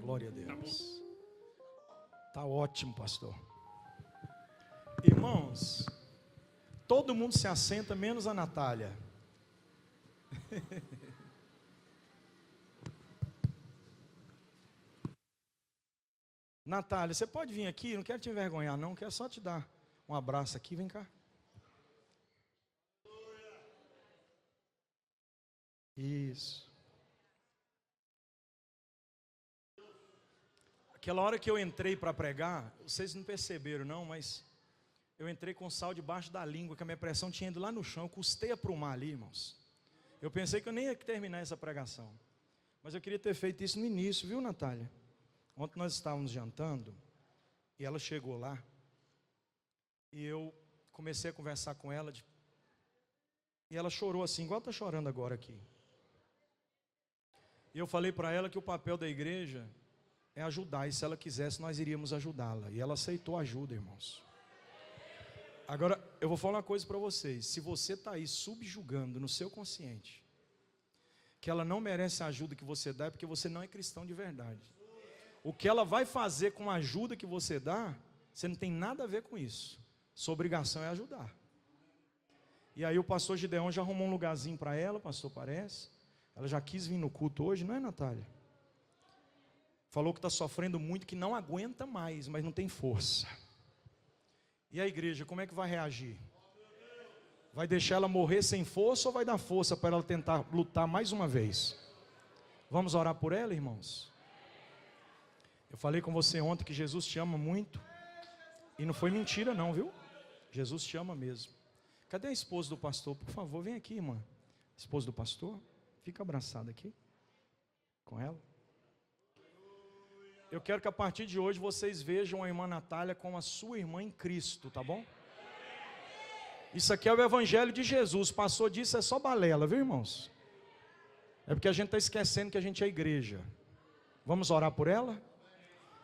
Glória a Deus. Tá ótimo, pastor. Irmãos, todo mundo se assenta, menos a Natália. Natália, você pode vir aqui? Não quero te envergonhar, não. Quero só te dar um abraço aqui. Vem cá. Isso. Aquela hora que eu entrei para pregar, vocês não perceberam não, mas eu entrei com sal debaixo da língua, que a minha pressão tinha ido lá no chão, eu custei a aprumar ali, irmãos. Eu pensei que eu nem ia terminar essa pregação, mas eu queria ter feito isso no início, viu, Natália? Ontem nós estávamos jantando, e ela chegou lá, e eu comecei a conversar com ela, e ela chorou assim, igual está chorando agora aqui. E eu falei para ela que o papel da igreja é ajudar, e se ela quisesse nós iríamos ajudá-la, e ela aceitou a ajuda, irmãos. Agora eu vou falar uma coisa para vocês: se você está aí subjugando no seu consciente que ela não merece a ajuda que você dá, é porque você não é cristão de verdade. O que ela vai fazer com a ajuda que você dá, você não tem nada a ver com isso. Sua obrigação é ajudar. E aí o pastor Gideon já arrumou um lugarzinho para ela, pastor, parece. Ela já quis vir no culto hoje, não é, Natália? Falou que está sofrendo muito, que não aguenta mais, mas não tem força. E a igreja, como é que vai reagir? Vai deixar ela morrer sem força ou vai dar força para ela tentar lutar mais uma vez? Vamos orar por ela, irmãos? Eu falei com você ontem que Jesus te ama muito. E não foi mentira não, viu? Jesus te ama mesmo. Cadê a esposa do pastor? Por favor, vem aqui, irmã. Esposa do pastor, fica abraçada aqui com ela. Eu quero que a partir de hoje vocês vejam a irmã Natália como a sua irmã em Cristo, tá bom? Isso aqui é o evangelho de Jesus. Passou disso é só balela, viu, irmãos? É porque a gente está esquecendo que a gente é igreja. Vamos orar por ela?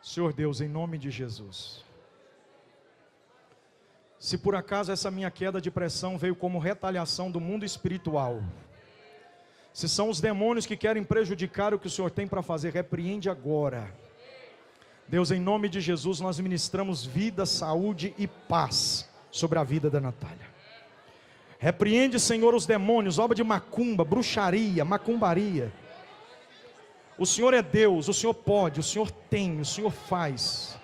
Senhor Deus, em nome de Jesus. Se por acaso essa minha queda de pressão veio como retaliação do mundo espiritual, se são os demônios que querem prejudicar o que o Senhor tem para fazer, repreende agora. Deus, em nome de Jesus, nós ministramos vida, saúde e paz sobre a vida da Natália. Repreende, Senhor, os demônios, obra de macumba, bruxaria, macumbaria. O Senhor é Deus, o Senhor pode, o Senhor tem, o Senhor faz.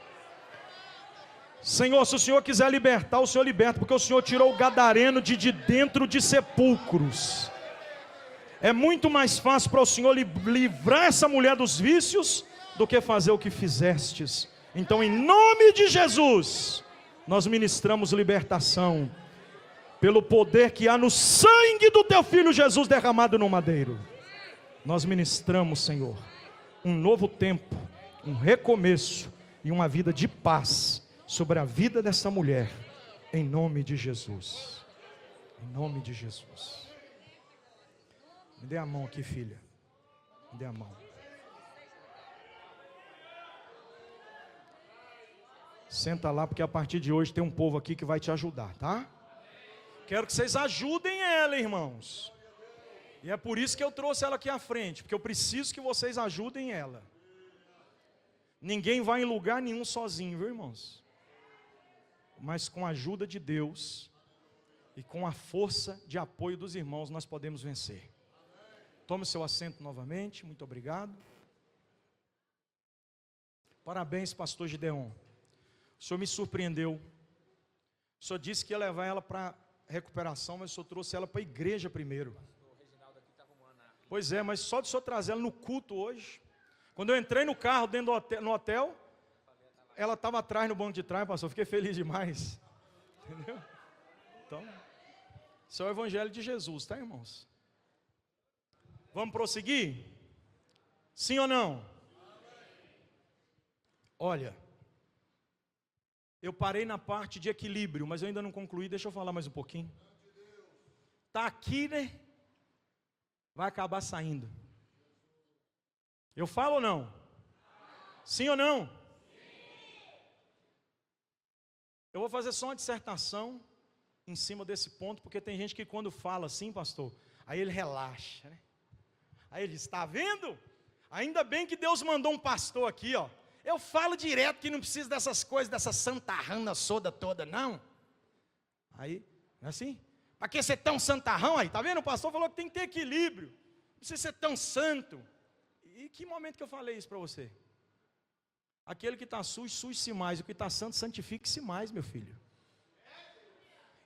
Senhor, se o Senhor quiser libertar, o Senhor liberta, porque o Senhor tirou o gadareno de dentro de sepulcros. É muito mais fácil para o Senhor livrar essa mulher dos vícios do que fazer o que fizestes. Então, em nome de Jesus, nós ministramos libertação pelo poder que há no sangue do teu filho Jesus derramado no madeiro. Nós ministramos, Senhor, um novo tempo, um recomeço e uma vida de paz sobre a vida dessa mulher, em nome de Jesus. Em nome de Jesus. Me dê a mão aqui, filha. Me dê a mão. Senta lá, porque a partir de hoje tem um povo aqui que vai te ajudar, tá? Quero que vocês ajudem ela, irmãos. E é por isso que eu trouxe ela aqui à frente, porque eu preciso que vocês ajudem ela. Ninguém vai em lugar nenhum sozinho, viu, irmãos? Mas com a ajuda de Deus e com a força de apoio dos irmãos, nós podemos vencer. Tome seu assento novamente, muito obrigado. Parabéns, pastor Gideon. O senhor me surpreendeu. O senhor disse que ia levar ela para recuperação, mas o senhor trouxe ela para a igreja primeiro. Pois é, mas só de o senhor trazer ela no culto hoje. Quando eu entrei no carro dentro do hotel, ela estava atrás no banco de trás, pastor. Fiquei feliz demais. Entendeu? Então, isso é o evangelho de Jesus, tá, irmãos? Vamos prosseguir? Sim ou não? Olha, eu parei na parte de equilíbrio, mas eu ainda não concluí, deixa eu falar mais um pouquinho. Está aqui, né? Vai acabar saindo. Eu falo ou não? Sim ou não? Eu vou fazer só uma dissertação em cima desse ponto, porque tem gente que quando fala assim, pastor, aí ele relaxa, né? Aí ele diz, está vendo? Ainda bem que Deus mandou um pastor aqui, ó. Eu falo direto que não precisa dessas coisas, dessa santarrana soda toda, não. Aí, não é assim? Para que ser tão santarrão aí? Tá vendo? O pastor falou que tem que ter equilíbrio. Não precisa ser tão santo. E que momento que eu falei isso para você? Aquele que está sujo, suje-se mais. O que está santo, santifique-se mais, meu filho.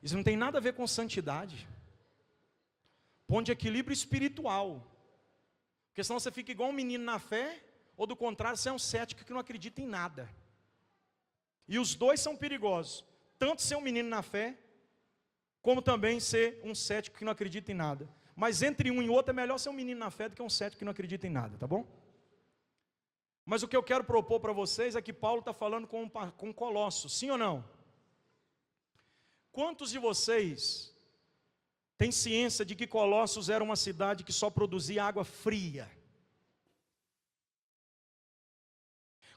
Isso não tem nada a ver com santidade. Ponto de equilíbrio espiritual. Porque senão você fica igual um menino na fé, ou do contrário, você é um cético que não acredita em nada. E os dois são perigosos. Tanto ser um menino na fé, como também ser um cético que não acredita em nada. Mas entre um e outro é melhor ser um menino na fé do que um cético que não acredita em nada, tá bom? Mas o que eu quero propor para vocês é que Paulo está falando com Colossos, sim ou não? Quantos de vocês têm ciência de que Colossos era uma cidade que só produzia água fria?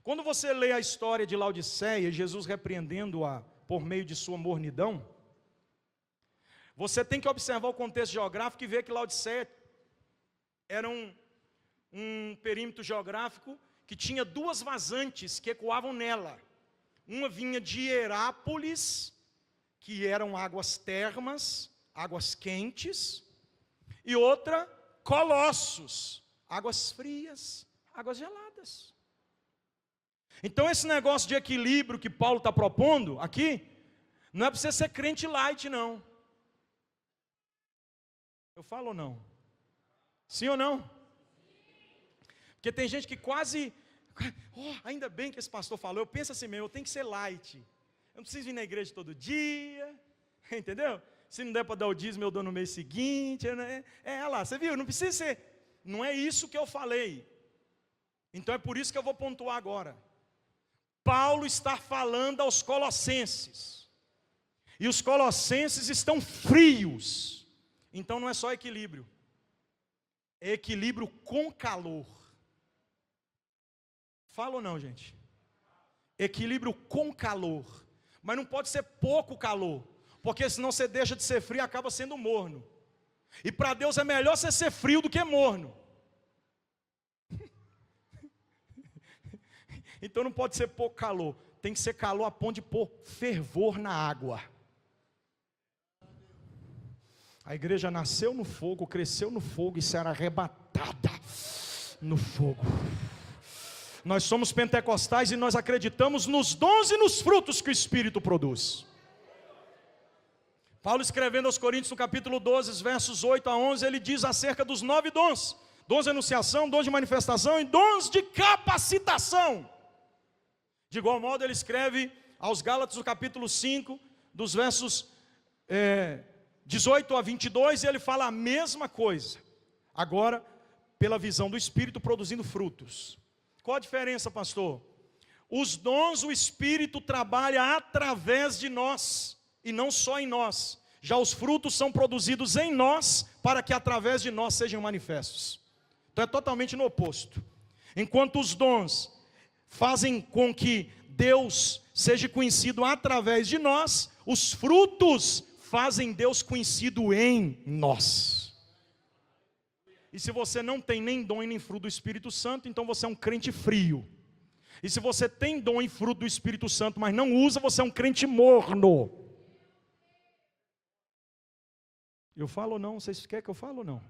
Quando você lê a história de Laodiceia, Jesus repreendendo-a por meio de sua mornidão, você tem que observar o contexto geográfico e ver que Laodiceia era um perímetro geográfico que tinha duas vazantes que ecoavam nela. Uma vinha de Hierápolis, que eram águas termas, águas quentes, e outra, Colossos, águas frias, águas geladas. Então esse negócio de equilíbrio que Paulo está propondo aqui, não é para você ser crente light, não. Eu falo ou não? Sim ou não? Porque tem gente que quase, ainda bem que esse pastor falou, eu penso assim mesmo, eu tenho que ser light. Eu não preciso vir na igreja todo dia, entendeu? Se não der para dar o dízimo, eu dou no mês seguinte. Olha lá, você viu? Não precisa ser. Não é isso que eu falei. Então é por isso que eu vou pontuar agora. Paulo está falando aos colossenses. E os colossenses estão frios. Então não é só equilíbrio. É equilíbrio com calor. Fala ou não, gente? Equilíbrio com calor. Mas não pode ser pouco calor. Porque senão você deixa de ser frio e acaba sendo morno. E para Deus é melhor você ser frio do que morno. Então não pode ser pouco calor. Tem que ser calor a ponto de pôr fervor na água. A igreja nasceu no fogo, cresceu no fogo e será arrebatada no fogo. Nós somos pentecostais e nós acreditamos nos dons e nos frutos que o Espírito produz. Paulo escrevendo aos Coríntios no capítulo 12, versos 8 a 11, ele diz acerca dos 9 dons. Dons de enunciação, dons de manifestação e dons de capacitação. De igual modo ele escreve aos Gálatas no capítulo 5, dos versos 18 a 22, e ele fala a mesma coisa. Agora, pela visão do Espírito produzindo frutos. Qual a diferença, pastor? Os dons, o Espírito trabalha através de nós, e não só em nós. Já os frutos são produzidos em nós, para que através de nós sejam manifestos. Então é totalmente no oposto. Enquanto os dons fazem com que Deus seja conhecido através de nós, os frutos fazem Deus conhecido em nós. E se você não tem nem dom e nem fruto do Espírito Santo, então você é um crente frio. E se você tem dom e fruto do Espírito Santo, mas não usa, você é um crente morno. Eu falo ou não? Vocês querem que eu fale ou não?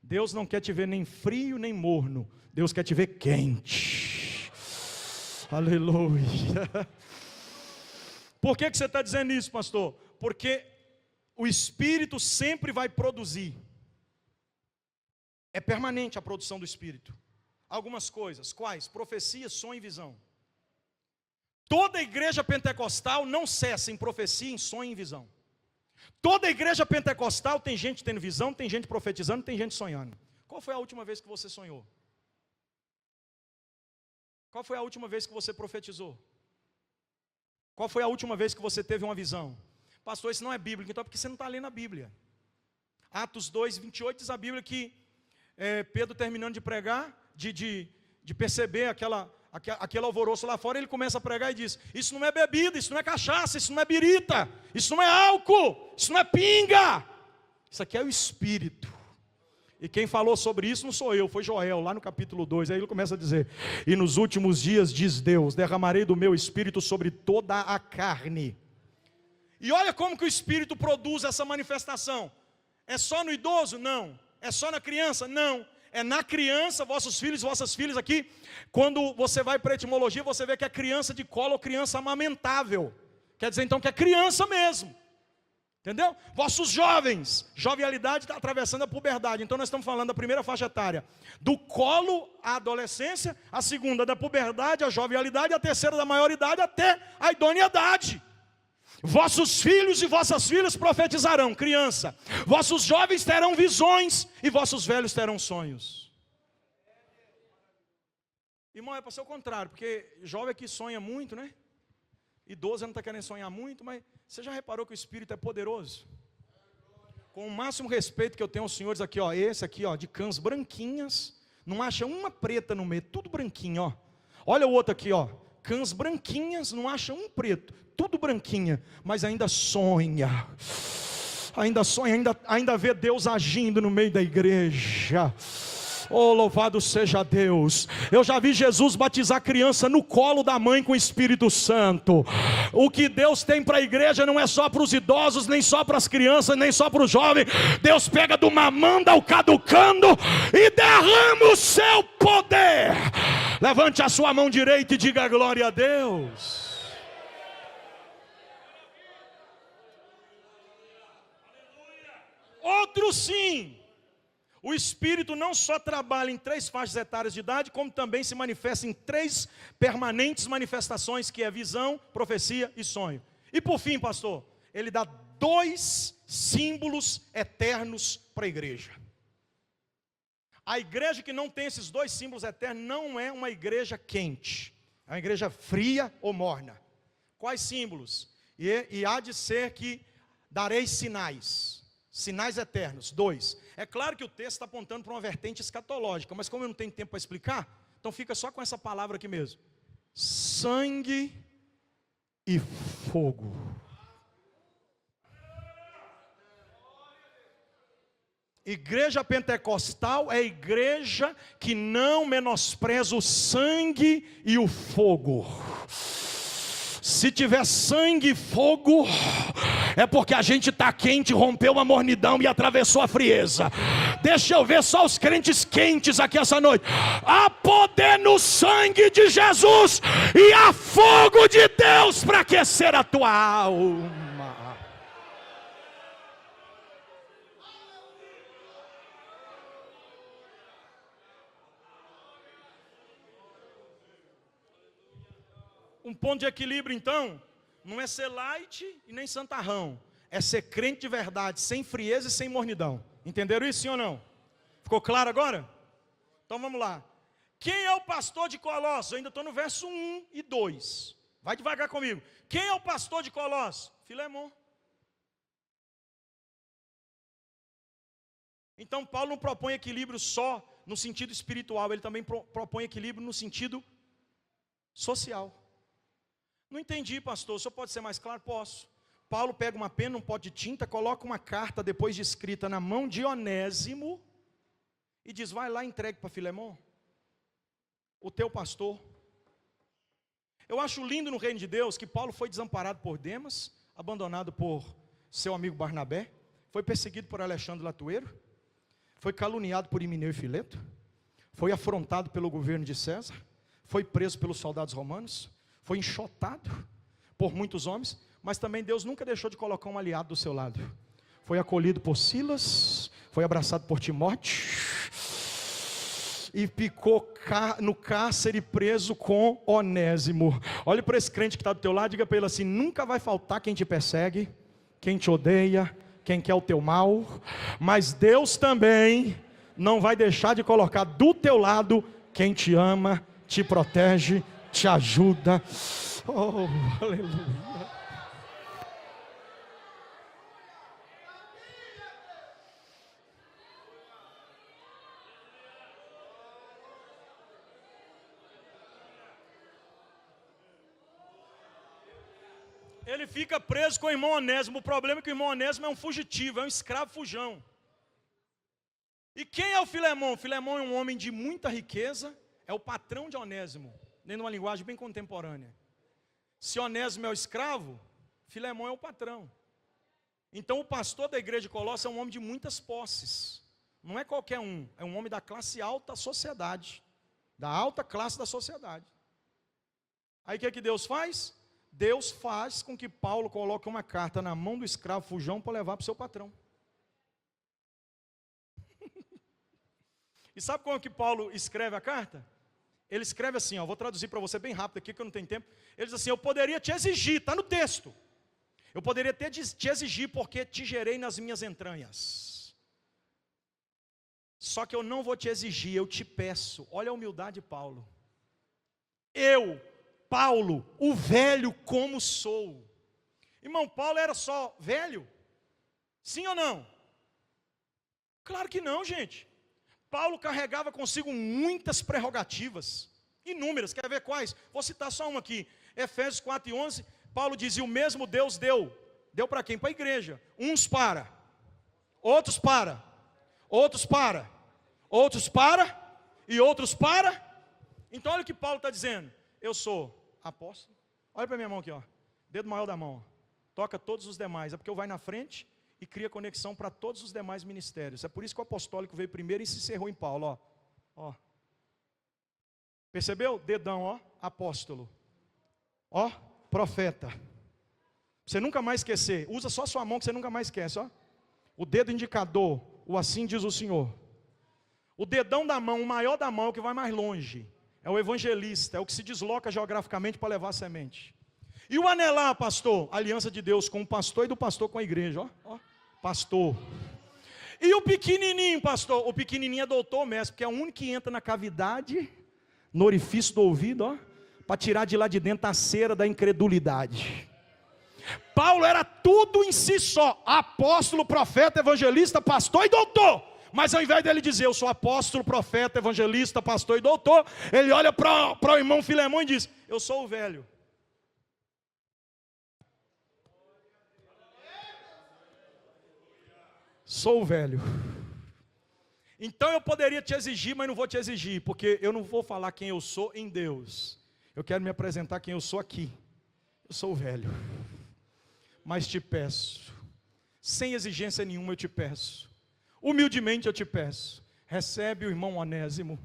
Deus não quer te ver nem frio nem morno. Deus quer te ver quente. Aleluia. Por que você está dizendo isso, pastor? Porque o Espírito sempre vai produzir. É permanente a produção do Espírito. Algumas coisas, quais? Profecia, sonho e visão. Toda igreja pentecostal não cessa em profecia, em sonho e em visão. Toda igreja pentecostal tem gente tendo visão, tem gente profetizando, tem gente sonhando. Qual foi a última vez que você sonhou? Qual foi a última vez que você profetizou? Qual foi a última vez que você teve uma visão? Pastor, isso não é bíblico, então é porque você não está lendo a Bíblia. Atos 2, 28 diz a Bíblia que Pedro terminando de pregar, de perceber aquele alvoroço lá fora, ele começa a pregar e diz: isso não é bebida, isso não é cachaça, isso não é birita, isso não é álcool, isso não é pinga, isso aqui é o Espírito. E quem falou sobre isso não sou eu, foi Joel, lá no capítulo 2. Aí ele começa a dizer: e nos últimos dias, diz Deus, derramarei do meu espírito sobre toda a carne. E olha como que o espírito produz essa manifestação. É só no idoso? Não. É só na criança? Não. É na criança, vossos filhos, vossas filhas aqui. Quando você vai para a etimologia, você vê que é criança de colo ou criança amamentável. Quer dizer então que é criança mesmo. Entendeu? Vossos jovens, jovialidade está atravessando a puberdade. Então nós estamos falando da primeira faixa etária, do colo à adolescência, a segunda da puberdade, a jovialidade, a terceira da maioridade até a idoneidade. Vossos filhos e vossas filhas profetizarão, criança. Vossos jovens terão visões e vossos velhos terão sonhos. Irmão, é para ser o contrário, porque jovem aqui sonha muito, né? Idoso não está querendo sonhar muito, mas você já reparou que o Espírito é poderoso? Com o máximo respeito que eu tenho aos senhores aqui, ó, esse aqui, ó, de cãs branquinhas, não acha uma preta no meio, tudo branquinho, ó. Olha o outro aqui, ó, cãs branquinhas, não acha um preto, tudo branquinha, mas ainda sonha, ainda vê Deus agindo no meio da igreja. Oh, louvado seja Deus. Eu já vi Jesus batizar criança no colo da mãe com o Espírito Santo. O que Deus tem para a igreja não é só para os idosos, nem só para as crianças, nem só para os jovens. Deus pega do mamando ao caducando e derrama o seu poder. Levante a sua mão direita e diga glória a Deus. Outro sim. O Espírito não só trabalha em 3 faixas etárias de idade, como também se manifesta em 3 permanentes manifestações, que é visão, profecia e sonho. E por fim, pastor, ele dá 2 símbolos eternos para a igreja. A igreja que não tem esses 2 símbolos eternos não é uma igreja quente, é uma igreja fria ou morna. Quais símbolos? E há de ser que dareis sinais. Sinais eternos, 2. É claro que o texto está apontando para uma vertente escatológica, mas como eu não tenho tempo para explicar, então fica só com essa palavra aqui mesmo: sangue e fogo. Igreja pentecostal é a igreja que não menospreza o sangue e o fogo. Se tiver sangue e fogo, é porque a gente está quente, rompeu a mornidão e atravessou a frieza. Deixa eu ver só os crentes quentes aqui essa noite. Há poder no sangue de Jesus e há fogo de Deus para aquecer a tua alma. Um ponto de equilíbrio, então, não é ser light e nem santarrão. É ser crente de verdade, sem frieza e sem mornidão. Entenderam isso, sim ou não? Ficou claro agora? Então vamos lá. Quem é o pastor de Colossos? Eu ainda estou no verso 1 e 2. Vai devagar comigo. Quem é o pastor de Colossos? Filemon. Então Paulo não propõe equilíbrio só no sentido espiritual, ele também propõe equilíbrio no sentido social. Não entendi, pastor, o senhor pode ser mais claro? Posso. Paulo pega uma pena, um pote de tinta, coloca uma carta depois de escrita na mão de Onésimo e diz: vai lá e entregue para Filemon, o teu pastor. Eu acho lindo no reino de Deus que Paulo foi desamparado por Demas, abandonado por seu amigo Barnabé, foi perseguido por Alexandre Latueiro, foi caluniado por Himeneu e Fileto, foi afrontado pelo governo de César, foi preso pelos soldados romanos, foi enxotado por muitos homens, mas também Deus nunca deixou de colocar um aliado do seu lado. Foi acolhido por Silas, foi abraçado por Timóteo, e ficou no cárcere preso com Onésimo. Olhe para esse crente que está do teu lado, diga para ele assim: nunca vai faltar quem te persegue, quem te odeia, quem quer o teu mal, mas Deus também não vai deixar de colocar do teu lado quem te ama, te protege, te ajuda. Oh, aleluia. Ele fica preso com o irmão Onésimo. O problema é que o irmão Onésimo é um fugitivo, é um escravo fujão. E quem é o Filemão? Filemão é um homem de muita riqueza, é o patrão de Onésimo, dentro de uma linguagem bem contemporânea. Se Onésimo é o escravo, Filemão é o patrão. Então o pastor da igreja de Colossos é um homem de muitas posses. Não é qualquer um, é um homem da classe alta da sociedade, da alta classe da sociedade. Aí o que Deus faz? Deus faz com que Paulo coloque uma carta na mão do escravo fujão para levar para o seu patrão. E sabe como que Paulo escreve a carta? Ele escreve assim, ó, vou traduzir para você bem rápido aqui, que eu não tenho tempo. Ele diz assim, eu poderia te exigir, está no texto. Eu poderia te exigir porque te gerei nas minhas entranhas. Só que eu não vou te exigir, eu te peço. Olha a humildade de Paulo. Eu, Paulo, o velho como sou. Irmão, Paulo era só velho? Sim ou não? Claro que não, gente. Paulo carregava consigo muitas prerrogativas, inúmeras, quer ver quais? Vou citar só uma aqui, Efésios 4:11, Paulo dizia, o mesmo Deus deu para quem? Para a igreja, uns para, outros para, outros para, outros para, e outros para. Então olha o que Paulo está dizendo, eu sou apóstolo, olha para minha mão aqui, ó, dedo maior da mão, ó. Toca todos os demais, é porque eu vai na frente e cria conexão para todos os demais ministérios. É por isso que o apostólico veio primeiro e se encerrou em Paulo, ó. Percebeu? Dedão, ó, apóstolo. Ó, profeta. Você nunca mais esquecer. Usa só a sua mão que você nunca mais esquece, ó. O dedo indicador, o assim diz o Senhor. O dedão da mão, o maior da mão, é o que vai mais longe. É o evangelista, é o que se desloca geograficamente para levar a semente. E o anelar, pastor? Aliança de Deus com o pastor e do pastor com a igreja, ó. Pastor. E o pequenininho, pastor? O pequenininho é doutor mestre, porque é o único que entra na cavidade, no orifício do ouvido, ó, para tirar de lá de dentro a cera da incredulidade. Paulo era tudo em si só, apóstolo, profeta, evangelista, pastor e doutor. Mas ao invés dele dizer, eu sou apóstolo, profeta, evangelista, pastor e doutor, ele olha para o irmão Filemão e diz, eu sou o velho. Sou o velho. Então eu poderia te exigir, mas não vou te exigir, porque eu não vou falar quem eu sou em Deus. Eu quero me apresentar quem eu sou aqui. Eu sou o velho. Mas te peço, sem exigência nenhuma eu te peço, humildemente eu te peço, recebe o irmão Onésimo,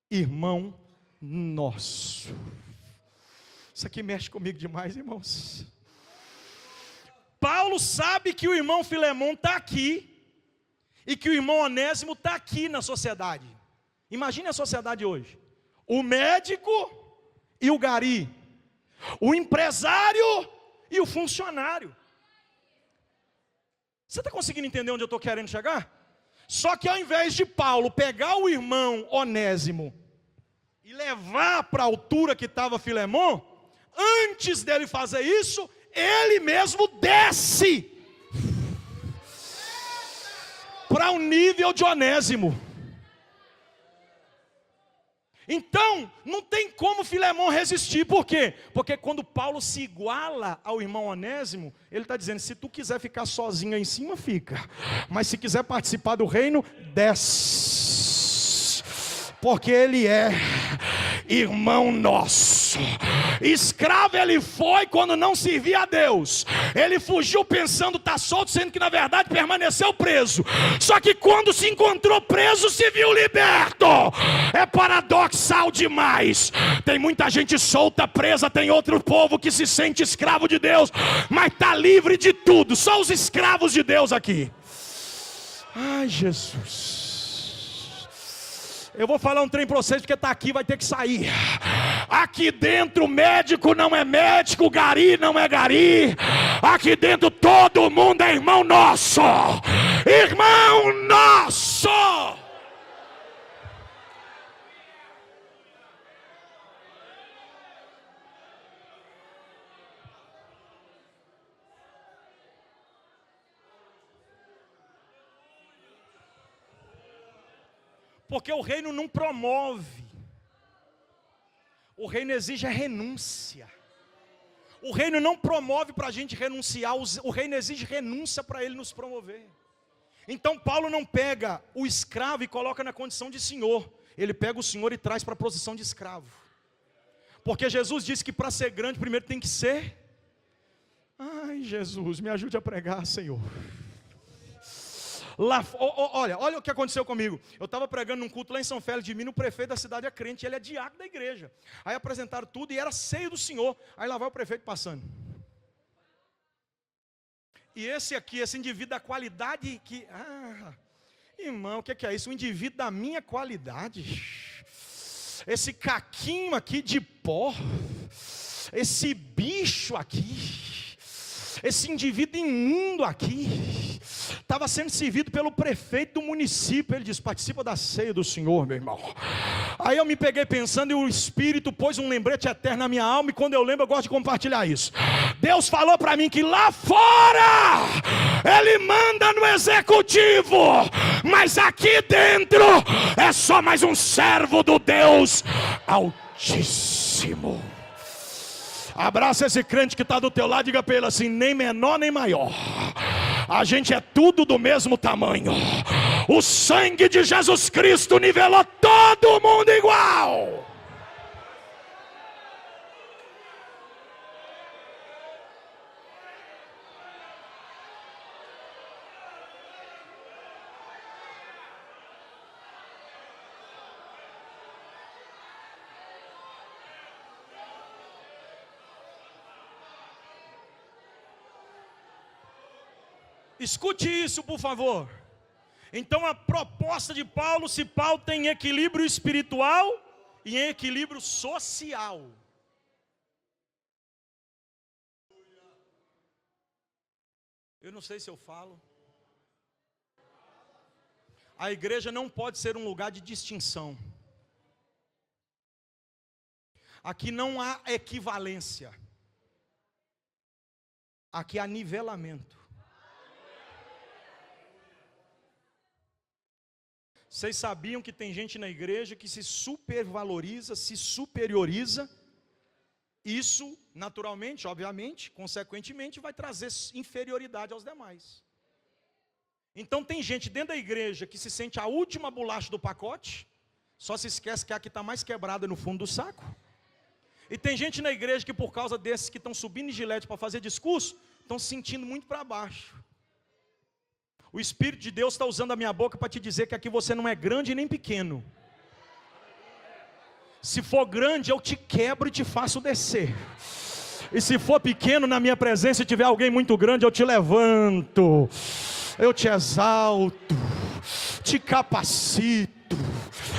irmão nosso. Isso aqui mexe comigo demais, irmãos. Paulo sabe que o irmão Filemão está aqui, e que o irmão Onésimo está aqui na sociedade. Imagine a sociedade hoje, o médico e o gari, o empresário e o funcionário. Você está conseguindo entender onde eu estou querendo chegar? Só que ao invés de Paulo pegar o irmão Onésimo e levar para a altura que estava Filemão, antes dele fazer isso, ele mesmo desce para o nível de Onésimo. Então, não tem como Filemão resistir. Por quê? Porque quando Paulo se iguala ao irmão Onésimo, ele está dizendo, se tu quiser ficar sozinho aí em cima, fica. Mas se quiser participar do reino, desce. Porque ele é irmão nosso. Escravo ele foi quando não servia a Deus. Ele fugiu pensando estar solto, sendo que na verdade permaneceu preso. Só que quando se encontrou preso, se viu liberto. É paradoxal demais. Tem muita gente solta, presa. Tem outro povo que se sente escravo de Deus, mas está livre de tudo. Só os escravos de Deus aqui. Ai, Jesus. Eu vou falar um trem para vocês, porque está aqui, vai ter que sair. Aqui dentro médico não é médico, gari não é gari. Aqui dentro todo mundo é irmão nosso. Irmão nosso. Porque o reino não promove. O reino exige a renúncia. O reino não promove para a gente renunciar. O reino exige renúncia para ele nos promover. Então Paulo não pega o escravo e coloca na condição de senhor. Ele pega o senhor e traz para a posição de escravo. Porque Jesus disse que para ser grande primeiro tem que ser. Ai, Jesus, me ajude a pregar, Senhor. Lá, olha o que aconteceu comigo. Eu estava pregando num culto lá em São Félix de Minas. O prefeito da cidade é crente, ele é diácono da igreja. Aí apresentaram tudo e era ceia do Senhor. Aí lá vai o prefeito passando. E esse aqui, esse indivíduo da qualidade que... irmão, o que é isso? Um indivíduo da minha qualidade. Esse caquinho aqui de pó. Esse bicho aqui. Esse indivíduo imundo aqui. Estava sendo servido pelo prefeito do município. Ele disse: participa da ceia do Senhor, meu irmão. Aí eu me peguei pensando e o Espírito pôs um lembrete eterno na minha alma. E quando eu lembro, eu gosto de compartilhar isso. Deus falou para mim que lá fora Ele manda no executivo, mas aqui dentro é só mais um servo do Deus Altíssimo. Abraça esse crente que está do teu lado, diga para ele assim: nem menor nem maior, a gente é tudo do mesmo tamanho. O sangue de Jesus Cristo nivelou todo mundo igual. Escute isso, por favor. Então a proposta de Paulo se pauta em equilíbrio espiritual e em equilíbrio social. Eu não sei se eu falo. A igreja não pode ser um lugar de distinção. Aqui não há equivalência. Aqui há nivelamento. Vocês sabiam que tem gente na igreja que se supervaloriza, se superioriza? Isso, naturalmente, obviamente, consequentemente, vai trazer inferioridade aos demais. Então tem gente dentro da igreja que se sente a última bolacha do pacote, só se esquece que é a que está mais quebrada no fundo do saco. E tem gente na igreja que por causa desses que estão subindo em Gilete para fazer discurso, estão se sentindo muito para baixo. O Espírito de Deus está usando a minha boca para te dizer que aqui você não é grande nem pequeno. Se for grande, eu te quebro e te faço descer. E se for pequeno, na minha presença, e tiver alguém muito grande, eu te levanto, eu te exalto, te capacito,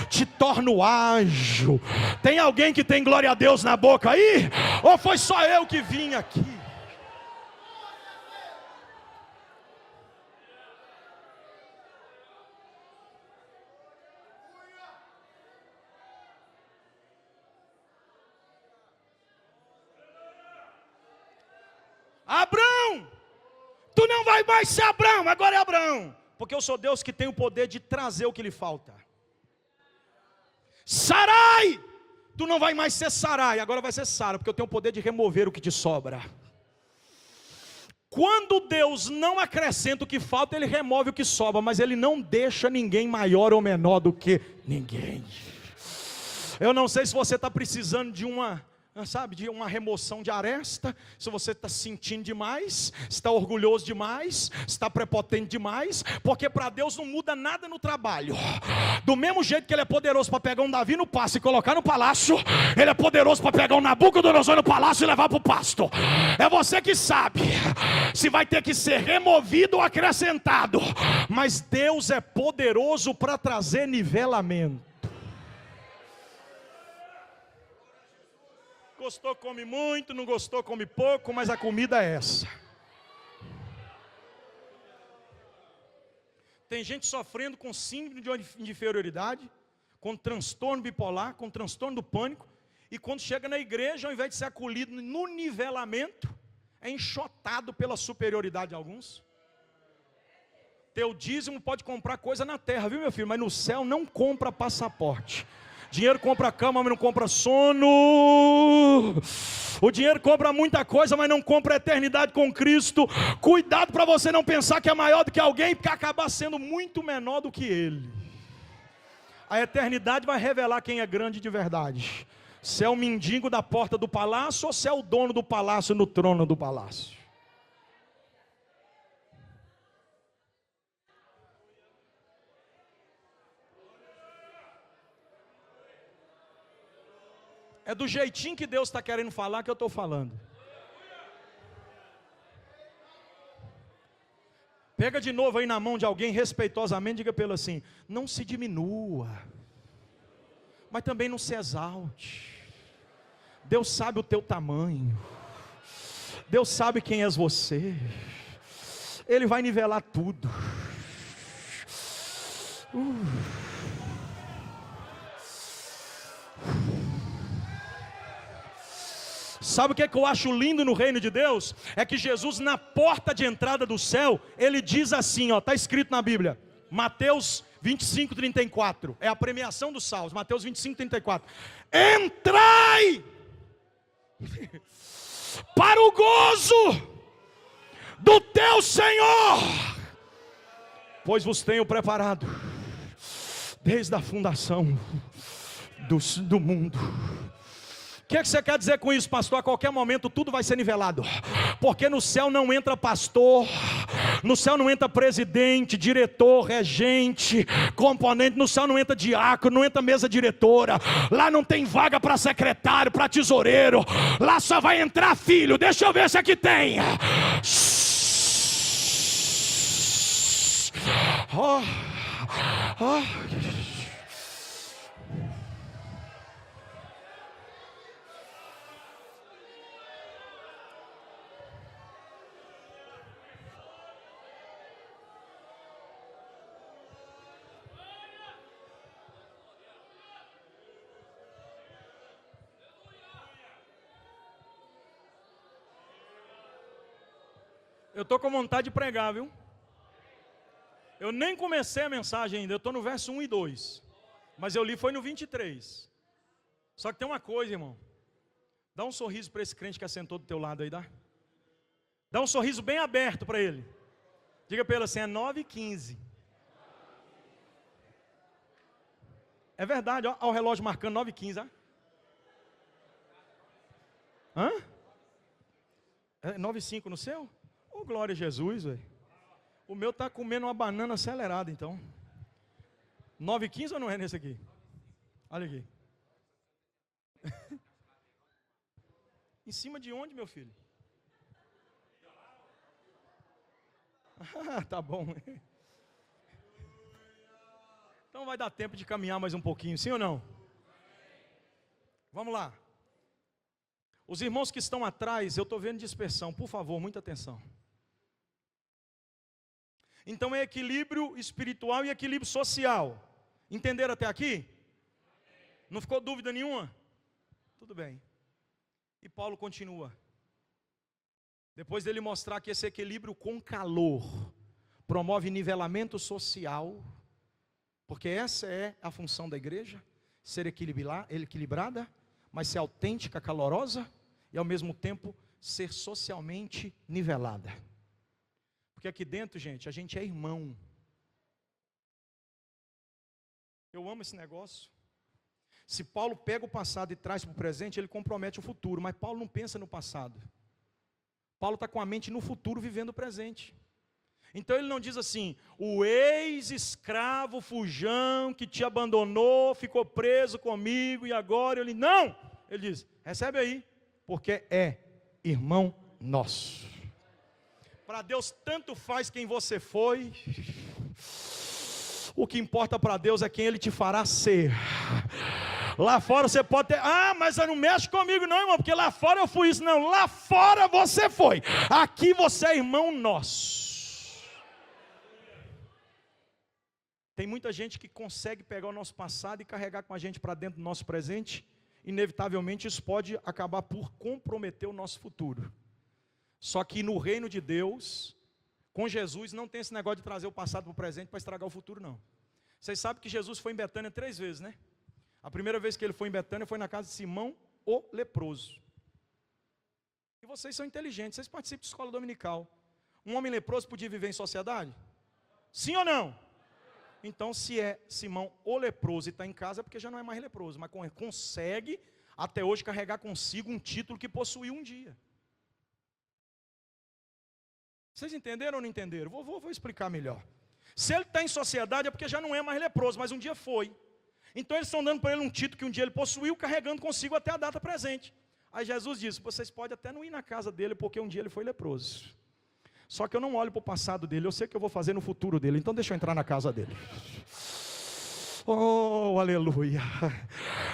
te torno ágil. Tem alguém que tem glória a Deus na boca aí? Ou foi só eu que vim aqui? Abraão, tu não vai mais ser Abraão, agora é Abraão, porque eu sou Deus que tem o poder de trazer o que lhe falta. Sarai, tu não vai mais ser Sarai, agora vai ser Sara, porque eu tenho o poder de remover o que te sobra. Quando Deus não acrescenta o que falta, Ele remove o que sobra, mas Ele não deixa ninguém maior ou menor do que ninguém. Eu não sei se você está precisando de uma remoção de aresta, se você está sentindo demais, está orgulhoso demais, está prepotente demais, porque para Deus não muda nada no trabalho. Do mesmo jeito que Ele é poderoso para pegar um Davi no pasto e colocar no palácio, Ele é poderoso para pegar um Nabucodonosor no palácio e levar para o pasto. É você que sabe se vai ter que ser removido ou acrescentado, mas Deus é poderoso para trazer nivelamento. Gostou, come muito, não gostou, come pouco, mas a comida é essa. Tem gente sofrendo com síndrome de inferioridade, com transtorno bipolar, com transtorno do pânico, e quando chega na igreja, ao invés de ser acolhido no nivelamento, é enxotado pela superioridade de alguns. Teu dízimo pode comprar coisa na terra, viu, meu filho? Mas no céu não compra passaporte. Dinheiro compra cama, mas não compra sono. O dinheiro compra muita coisa, mas não compra a eternidade com Cristo. Cuidado para você não pensar que é maior do que alguém, porque acabar sendo muito menor do que ele. A eternidade vai revelar quem é grande de verdade. Se é o mendigo da porta do palácio ou se é o dono do palácio no trono do palácio. É do jeitinho que Deus está querendo falar que eu estou falando. Pega de novo aí na mão de alguém respeitosamente, diga para ele assim: não se diminua, mas também não se exalte. Deus sabe o teu tamanho. Deus sabe quem és você. Ele vai nivelar tudo. Sabe o que eu acho lindo no reino de Deus? É que Jesus, na porta de entrada do céu, ele diz assim, está escrito na Bíblia, Mateus 25, 34, é a premiação dos salmos, Mateus 25, 34, entrai para o gozo do teu Senhor, pois vos tenho preparado, desde a fundação do mundo. O que é que você quer dizer com isso, pastor? A qualquer momento tudo vai ser nivelado, porque no céu não entra pastor, no céu não entra presidente, diretor, regente, componente, no céu não entra diácono, não entra mesa diretora, lá não tem vaga para secretário, para tesoureiro, lá só vai entrar filho. Deixa eu ver se aqui tem. Eu estou com vontade de pregar, viu? Eu nem comecei a mensagem ainda, eu estou no verso 1 e 2. Mas eu li foi no 23. Só que tem uma coisa, irmão. Dá um sorriso para esse crente que assentou do teu lado aí, dá? Dá um sorriso bem aberto para ele. Diga para ele assim, é 9h15. É verdade, ó o relógio marcando 9h15, ó. Hã? É 9h05 no seu? Oh, glória a Jesus, velho. O meu está comendo uma banana acelerada, então. 9h15 ou não é nesse aqui? Olha aqui. Em cima de onde, meu filho? Ah, tá bom. Então vai dar tempo de caminhar mais um pouquinho, sim ou não? Vamos lá. Os irmãos que estão atrás, eu estou vendo dispersão, por favor, muita atenção. Então é equilíbrio espiritual e equilíbrio social. Entenderam até aqui? Não ficou dúvida nenhuma? Tudo bem. E Paulo continua. Depois dele mostrar que esse equilíbrio com calor promove nivelamento social, porque essa é a função da igreja, ser equilibrada, mas ser autêntica, calorosa, e ao mesmo tempo ser socialmente nivelada. Porque aqui dentro, gente, a gente é irmão. Eu amo esse negócio. Se Paulo pega o passado e traz para o presente, ele compromete o futuro, mas Paulo não pensa no passado. Paulo está com a mente no futuro, vivendo o presente. Então ele não diz assim, o ex-escravo fujão que te abandonou, ficou preso comigo e agora ele... Não! Ele diz, recebe aí, porque é irmão nosso. Para Deus tanto faz quem você foi, o que importa para Deus é quem Ele te fará ser. Lá fora você pode ter, mas não mexe comigo não, irmão, porque lá fora eu fui isso. Não, lá fora você foi, aqui você é irmão nosso. Tem muita gente que consegue pegar o nosso passado e carregar com a gente para dentro do nosso presente. Inevitavelmente isso pode acabar por comprometer o nosso futuro. Só que no reino de Deus, com Jesus, não tem esse negócio de trazer o passado para o presente para estragar o futuro, não. Vocês sabem que Jesus foi em Betânia 3 vezes, né? A primeira vez que ele foi em Betânia foi na casa de Simão, o leproso. vocês são inteligentes, vocês participam de escola dominical. Um homem leproso podia viver em sociedade? Sim ou não? Então, se é Simão o leproso e está em casa, é porque já não é mais leproso, mas consegue até hoje carregar consigo um título que possuiu um dia. Vocês entenderam ou não entenderam? Vou explicar melhor. Se ele está em sociedade é porque já não é mais leproso, mas um dia foi. Então eles estão dando para ele um título que um dia ele possuiu, carregando consigo até a data presente. Aí Jesus disse, vocês podem até não ir na casa dele, porque um dia ele foi leproso. Só que eu não olho para o passado dele, eu sei o que eu vou fazer no futuro dele, então deixa eu entrar na casa dele. Oh, aleluia.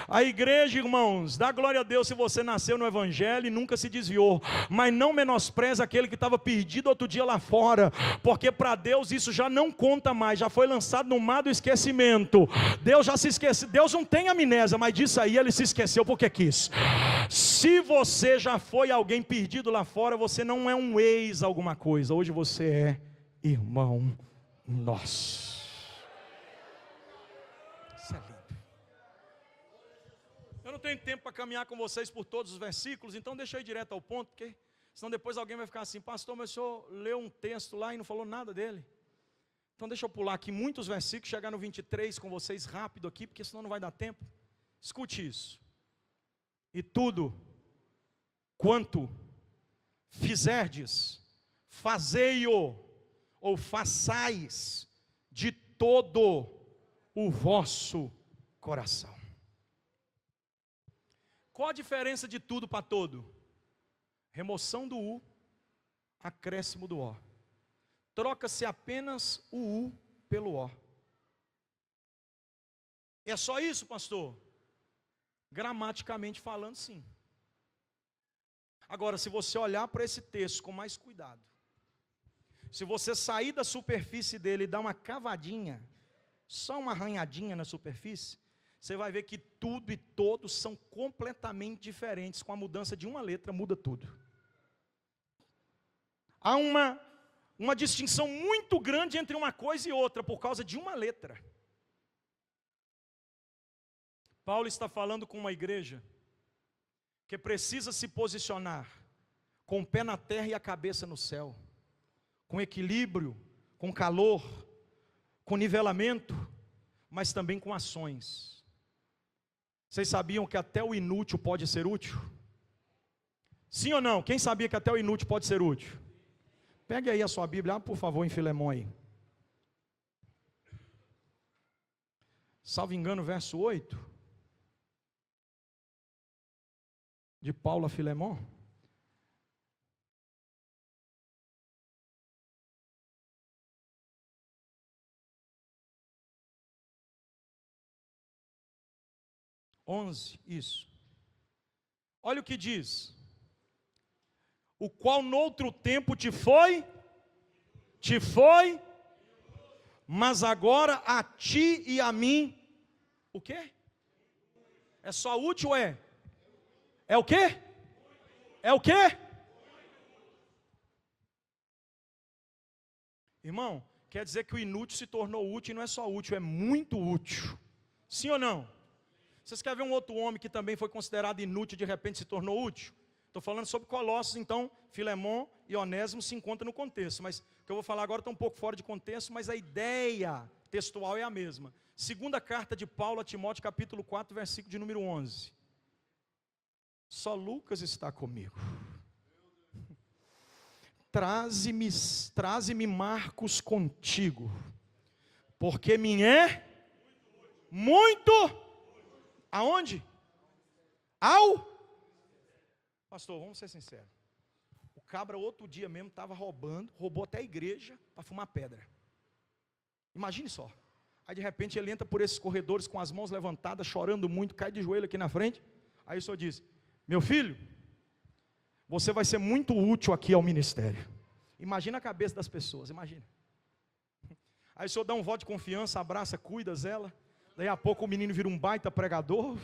A igreja, irmãos, dá glória a Deus se você nasceu no evangelho e nunca se desviou, mas não menospreza aquele que estava perdido outro dia lá fora, porque para Deus isso já não conta mais, já foi lançado no mar do esquecimento. Deus já se esqueceu, Deus não tem amnésia, mas disso aí ele se esqueceu porque quis. Se você já foi alguém perdido lá fora, você não é um ex alguma coisa, hoje você é irmão nosso. Eu não tenho tempo para caminhar com vocês por todos os versículos, então deixa eu ir direto ao ponto, porque senão depois alguém vai ficar assim, pastor, mas o senhor leu um texto lá e não falou nada dele. Então deixa eu pular aqui muitos versículos, chegar no 23 com vocês rápido aqui, porque senão não vai dar tempo. Escute isso. E tudo quanto fizerdes, fazei-o, ou façais de todo o vosso coração. Qual a diferença de tudo para todo? Remoção do U, acréscimo do O. Troca-se apenas o U pelo O. É só isso, pastor? Gramaticamente falando, sim. Agora, se você olhar para esse texto com mais cuidado, se você sair da superfície dele e dar uma cavadinha, só uma arranhadinha na superfície, você vai ver que tudo e todos são completamente diferentes. Com a mudança de uma letra, muda tudo. Há uma distinção muito grande entre uma coisa e outra, por causa de uma letra. Paulo está falando com uma igreja que precisa se posicionar com o pé na terra e a cabeça no céu, com equilíbrio, com calor, com nivelamento, mas também com ações. Vocês sabiam que até o inútil pode ser útil? Sim ou não? Quem sabia que até o inútil pode ser útil? Pegue aí a sua Bíblia, por favor, em Filemão aí. Salvo engano, verso 8. De Paulo a Filemão. Isso. Olha o que diz. O qual noutro tempo te foi, mas agora a ti e a mim, o quê? É só útil, é? É o quê? É o quê? Irmão, quer dizer que o inútil se tornou útil e não é só útil, é muito útil. Sim ou não? Vocês querem ver um outro homem que também foi considerado inútil e de repente se tornou útil? Estou falando sobre Colossos, então Filemão e Onésimo se encontram no contexto, mas o que eu vou falar agora está um pouco fora de contexto, mas a ideia textual é a mesma. Segunda carta de Paulo a Timóteo, capítulo 4, versículo de número 11. Só Lucas está comigo. Traze-me Marcos contigo, porque me é muito... Aonde? Pastor, vamos ser sinceros. O cabra outro dia mesmo estava roubou até a igreja para fumar pedra. Imagine só. Aí de repente ele entra por esses corredores com as mãos levantadas, chorando muito, cai de joelho aqui na frente. Aí o senhor diz, meu filho, você vai ser muito útil aqui ao ministério. Imagina a cabeça das pessoas, imagina. Aí o senhor dá um voto de confiança, abraça, cuida, zela. Daí a pouco o menino vira um baita pregador.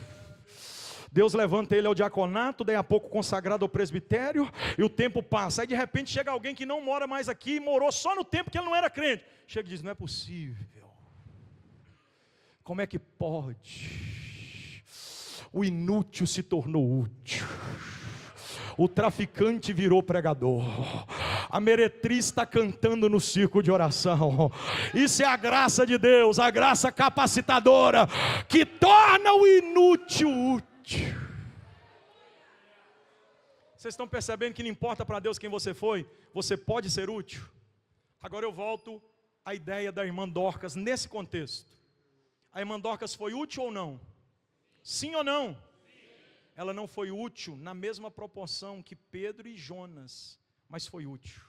Deus levanta ele ao diaconato, daí a pouco consagrado ao presbitério, e o tempo passa. Aí de repente chega alguém que não mora mais aqui, morou só no tempo que ele não era crente. Chega e diz, não é possível. Como é que pode? O inútil se tornou útil. O traficante virou pregador. A meretriz está cantando no círculo de oração. Isso é a graça de Deus, a graça capacitadora, que torna o inútil útil. Vocês estão percebendo que não importa para Deus quem você foi, você pode ser útil? Agora eu volto à ideia da irmã Dorcas nesse contexto. A irmã Dorcas foi útil ou não? Sim ou não? Ela não foi útil na mesma proporção que Pedro e Jonas, mas foi útil.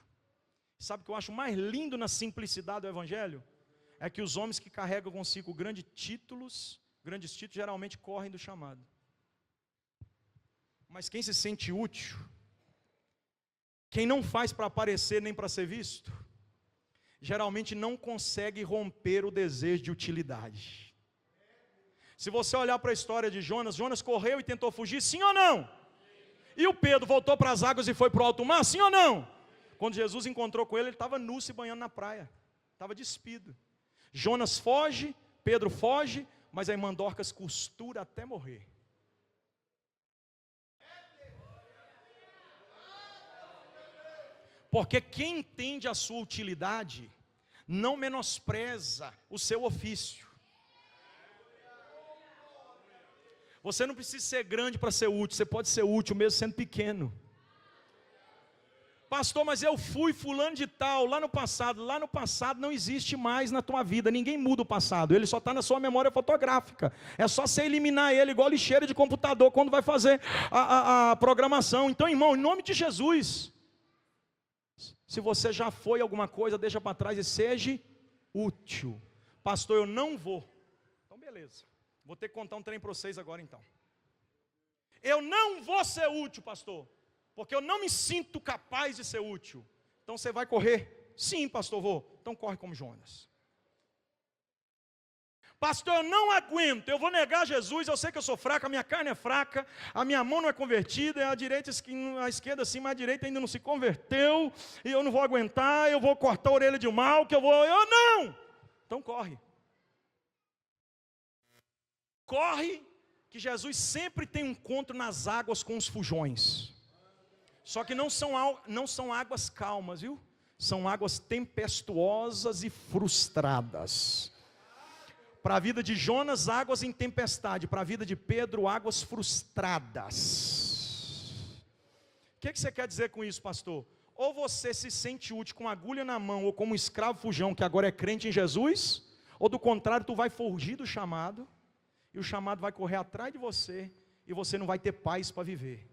Sabe o que eu acho mais lindo na simplicidade do Evangelho? É que os homens que carregam consigo grandes títulos geralmente correm do chamado. Mas quem se sente útil, quem não faz para aparecer nem para ser visto, geralmente não consegue romper o desejo de utilidade. Se você olhar para a história de Jonas, Jonas correu e tentou fugir, sim ou não? E o Pedro voltou para as águas e foi para o alto mar, sim ou não? Quando Jesus encontrou com ele, ele estava nu se banhando na praia, estava despido. Jonas foge, Pedro foge, mas a irmã Dorcas costura até morrer. Porque quem entende a sua utilidade, não menospreza o seu ofício. Você não precisa ser grande para ser útil, você pode ser útil mesmo sendo pequeno. Pastor, mas eu fui fulano de tal, lá no passado não existe mais na tua vida, ninguém muda o passado, ele só está na sua memória fotográfica, é só você eliminar ele, igual lixeira de computador, quando vai fazer a programação. Então, irmão, em nome de Jesus, se você já foi alguma coisa, deixa para trás e seja útil. Pastor, eu não vou. Então beleza, vou ter que contar um trem para vocês agora então. Eu não vou ser útil, pastor, porque eu não me sinto capaz de ser útil. Então você vai correr? Sim, pastor, vou. Então corre como Jonas. Pastor, eu não aguento, eu vou negar Jesus, eu sei que eu sou fraco, a minha carne é fraca, a minha mão não é convertida, a esquerda sim, mas a direita ainda não se converteu, e eu não vou aguentar, eu vou cortar a orelha de mal, eu não! Então corre. Corre, que Jesus sempre tem um encontro nas águas com os fujões. Só que não são águas calmas, viu? São águas tempestuosas e frustradas. Para a vida de Jonas, águas em tempestade. Para a vida de Pedro, águas frustradas. O que você quer dizer com isso, pastor? Ou você se sente útil com agulha na mão, ou como um escravo fujão, que agora é crente em Jesus, ou do contrário, tu vai fugir do chamado, e o chamado vai correr atrás de você, e você não vai ter paz para viver.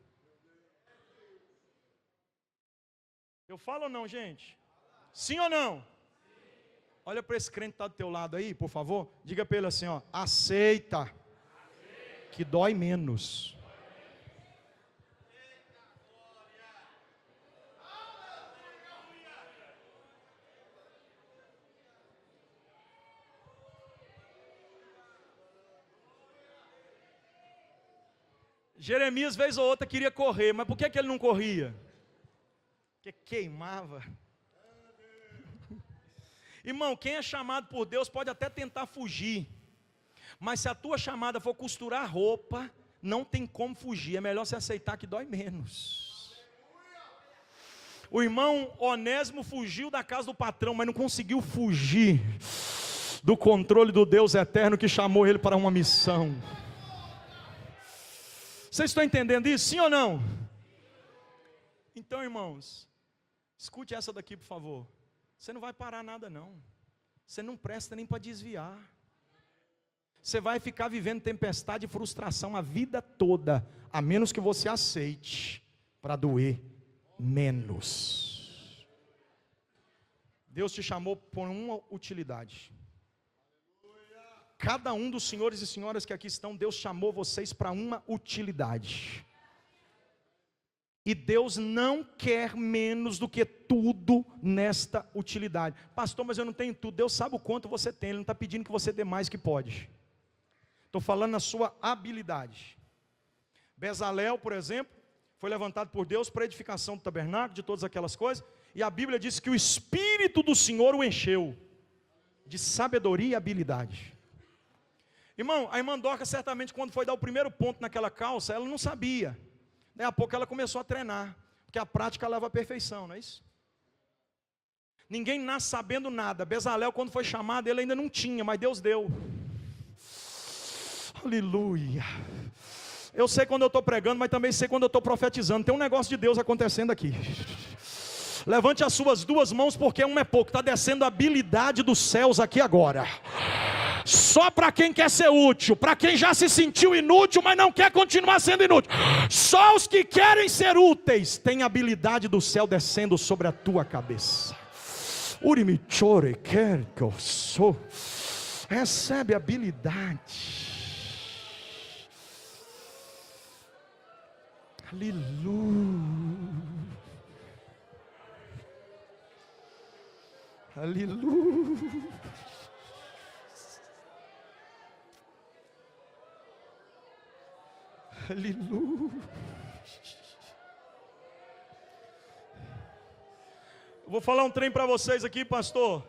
Eu falo ou não, gente? Sim ou não? Olha para esse crente que está do teu lado aí, por favor. Diga para ele assim, ó, aceita, que dói menos. Jeremias, vez ou outra, queria correr, mas por que ele não corria? Porque queimava. Irmão, quem é chamado por Deus pode até tentar fugir, mas se a tua chamada for costurar roupa, não tem como fugir, é melhor você aceitar que dói menos. O irmão Onésimo fugiu da casa do patrão, mas não conseguiu fugir do controle do Deus eterno que chamou ele para uma missão. Vocês estão entendendo isso, sim ou não? Então, irmãos, escute essa daqui, por favor. Você não vai parar nada não, você não presta nem para desviar, você vai ficar vivendo tempestade e frustração a vida toda, a menos que você aceite, para doer menos. Deus te chamou por uma utilidade, cada um dos senhores e senhoras que aqui estão, Deus chamou vocês para uma utilidade. E Deus não quer menos do que tudo nesta utilidade. Pastor, mas eu não tenho tudo. Deus sabe o quanto você tem. Ele não está pedindo que você dê mais que pode. Estou falando na sua habilidade. Bezalel, por exemplo, foi levantado por Deus para a edificação do tabernáculo, de todas aquelas coisas. E a Bíblia diz que o Espírito do Senhor o encheu de sabedoria e habilidade. Irmão, a irmã Dorcas certamente quando foi dar o primeiro ponto naquela calça, ela não sabia. Daí a pouco ela começou a treinar, porque a prática leva à perfeição, não é isso? Ninguém nasce sabendo nada. Bezalel, quando foi chamado, ele ainda não tinha, mas Deus deu. Aleluia. Eu sei quando eu estou pregando, mas também sei quando eu estou profetizando. Tem um negócio de Deus acontecendo aqui. Levante as suas duas mãos, porque um é pouco. Está descendo a habilidade dos céus aqui agora. Só para quem quer ser útil, para quem já se sentiu inútil, mas não quer continuar sendo inútil. Só os que querem ser úteis têm a habilidade do céu descendo sobre a tua cabeça. Urimichore quer que eu sou. Recebe habilidade. Aleluia. Aleluia. Aleluia. Eu vou falar um trem para vocês aqui, pastor.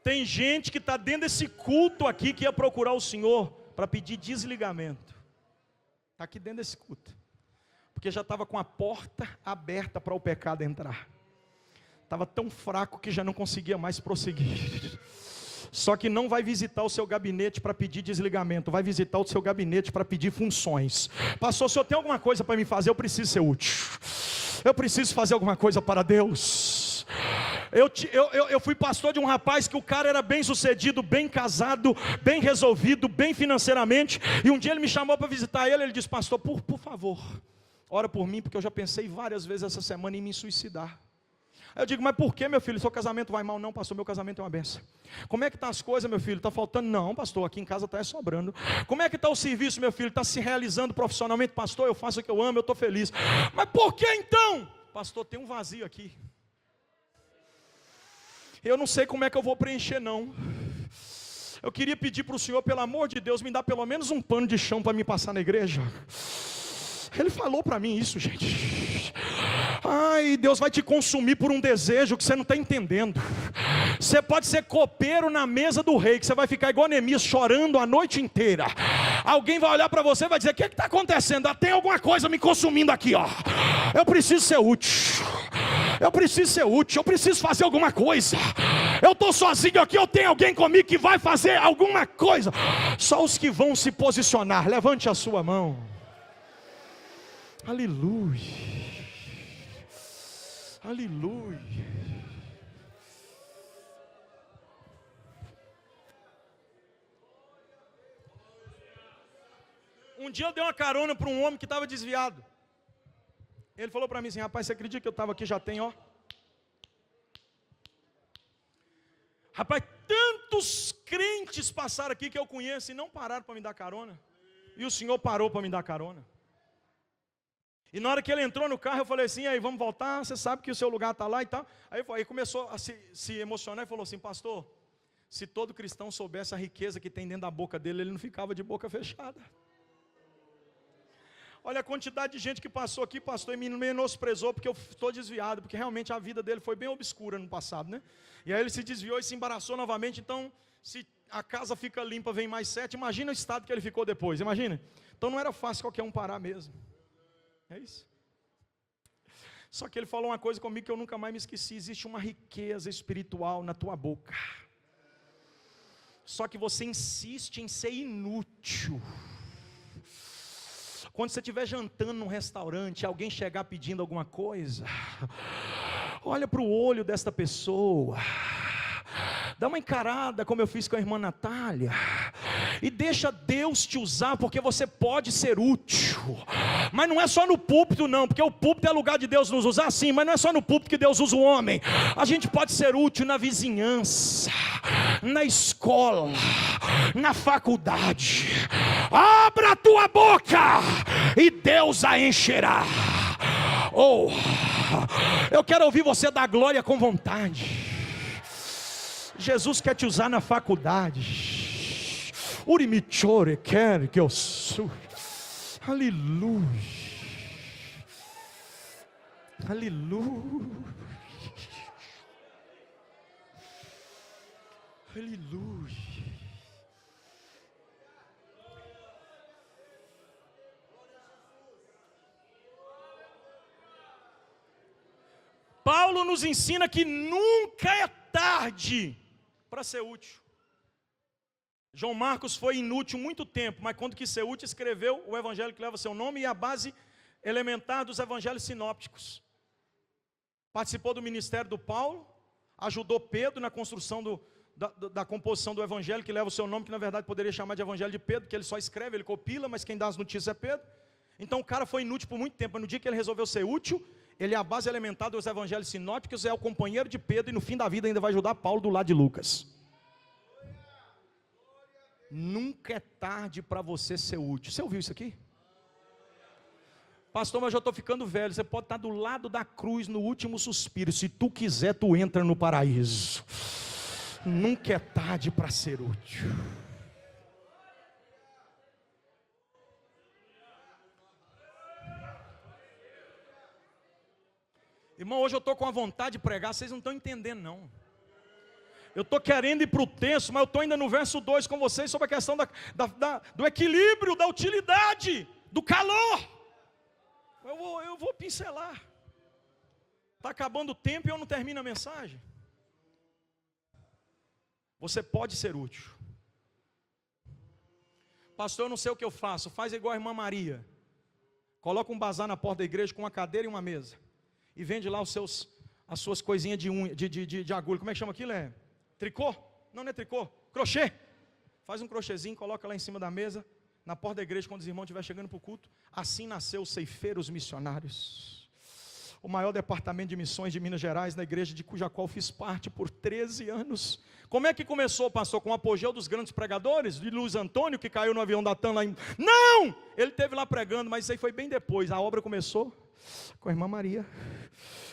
Tem gente que está dentro desse culto aqui que ia procurar o Senhor para pedir desligamento. Está aqui dentro desse culto. Porque já estava com a porta aberta para o pecado entrar. Estava tão fraco que já não conseguia mais prosseguir. Só que não vai visitar o seu gabinete para pedir desligamento. Vai visitar o seu gabinete para pedir funções. Pastor, se eu tenho alguma coisa para me fazer, eu preciso ser útil. Eu preciso fazer alguma coisa para Deus. Eu fui pastor de um rapaz que o cara era bem sucedido, bem casado, bem resolvido, bem financeiramente. E um dia ele me chamou para visitar ele disse: pastor, por favor, ora por mim, porque eu já pensei várias vezes essa semana em me suicidar. Aí eu digo: mas por que, meu filho? Seu casamento vai mal? Não, pastor, meu casamento é uma benção. Como é que estão as coisas, meu filho? Está faltando? Não, pastor, aqui em casa está sobrando. Como é que está o serviço, meu filho? Está se realizando profissionalmente? Pastor, eu faço o que eu amo, eu estou feliz. Mas por que então? Pastor, tem um vazio aqui. Eu não sei como é que eu vou preencher, não. Eu queria pedir para o Senhor, pelo amor de Deus, me dá pelo menos um pano de chão para me passar na igreja. Ele falou para mim isso, gente. Ai, Deus vai te consumir por um desejo que você não está entendendo. Você pode ser copeiro na mesa do rei, que você vai ficar igual Neemias, chorando a noite inteira. Alguém vai olhar para você e vai dizer: o que está acontecendo? Tem alguma coisa me consumindo aqui, ó. Eu preciso ser útil. Eu preciso ser útil, eu preciso fazer alguma coisa. Eu estou sozinho aqui, eu tenho alguém comigo que vai fazer alguma coisa. Só os que vão se posicionar. Levante a sua mão. Aleluia. Aleluia. Um dia eu dei uma carona para um homem que estava desviado. Ele falou para mim assim: rapaz, você acredita que eu estava aqui já tem, ó? Rapaz, tantos crentes passaram aqui que eu conheço e não pararam para me dar carona. E o Senhor parou para me dar carona. E na hora que ele entrou no carro, eu falei assim: aí, vamos voltar, você sabe que o seu lugar está lá e tal. Aí começou a se emocionar e falou assim: pastor, se todo cristão soubesse a riqueza que tem dentro da boca dele, ele não ficava de boca fechada. Olha a quantidade de gente que passou aqui, pastor, e me menosprezou porque eu estou desviado, porque realmente a vida dele foi bem obscura no passado, né? E aí ele se desviou e se embaraçou novamente. Então, se a casa fica limpa, vem mais 7, imagina o estado que ele ficou depois, imagina. Então não era fácil qualquer um parar mesmo. É isso. Só que ele falou uma coisa comigo que eu nunca mais me esqueci: existe uma riqueza espiritual na tua boca. Só que você insiste em ser inútil. Quando você estiver jantando num restaurante, alguém chegar pedindo alguma coisa, olha para o olho desta pessoa, dá uma encarada como eu fiz com a irmã Natália, e deixa Deus te usar, porque você pode ser útil. Mas não é só no púlpito não, porque o púlpito é lugar de Deus nos usar, sim, mas não é só no púlpito que Deus usa o homem. A gente pode ser útil na vizinhança, na escola, na faculdade. Abra a tua boca e Deus a encherá. Oh, eu quero ouvir você dar glória com vontade. Jesus quer te usar na faculdade. Urimichore quer que eu sou. Aleluia. Aleluia. Aleluia. Paulo nos ensina que nunca é tarde para ser útil. João Marcos foi inútil muito tempo, mas quando quis ser útil, escreveu o evangelho que leva seu nome e a base elementar dos evangelhos sinópticos. Participou do ministério do Paulo, ajudou Pedro na construção da composição do evangelho que leva o seu nome, que na verdade poderia chamar de evangelho de Pedro, que ele só escreve, ele copila, mas quem dá as notícias é Pedro. Então o cara foi inútil por muito tempo, mas no dia que ele resolveu ser útil, ele é a base elementar dos evangelhos sinópticos, é o companheiro de Pedro e no fim da vida ainda vai ajudar Paulo do lado de Lucas. Nunca é tarde para você ser útil. Você ouviu isso aqui? Pastor, mas eu já estou ficando velho. Você pode estar do lado da cruz no último suspiro. Se tu quiser, tu entra no paraíso. Nunca é tarde para ser útil. Irmão, hoje eu estou com a vontade de pregar. Vocês não estão entendendo não. Eu estou querendo ir para o texto, mas eu estou ainda no verso 2 com vocês sobre a questão do equilíbrio, da utilidade, do calor. Eu vou pincelar. Está acabando o tempo e eu não termino a mensagem. Você pode ser útil. Pastor, eu não sei o que eu faço. Faz igual a irmã Maria. Coloca um bazar na porta da igreja com uma cadeira e uma mesa. E vende lá as suas coisinhas de unha, de agulha. Como é que chama aquilo? Tricô? Não é tricô. Crochê. Faz um crochêzinho, coloca lá em cima da mesa, na porta da igreja, quando os irmãos estiverem chegando para o culto. Assim nasceu os ceifeiros missionários. O maior departamento de missões de Minas Gerais, na igreja de cuja qual fiz parte por 13 anos. Como é que começou, pastor? Com o apogeu dos grandes pregadores, de Luiz Antônio, que caiu no avião da TAM lá em... Não! Ele esteve lá pregando, mas isso aí foi bem depois. A obra começou com a irmã Maria,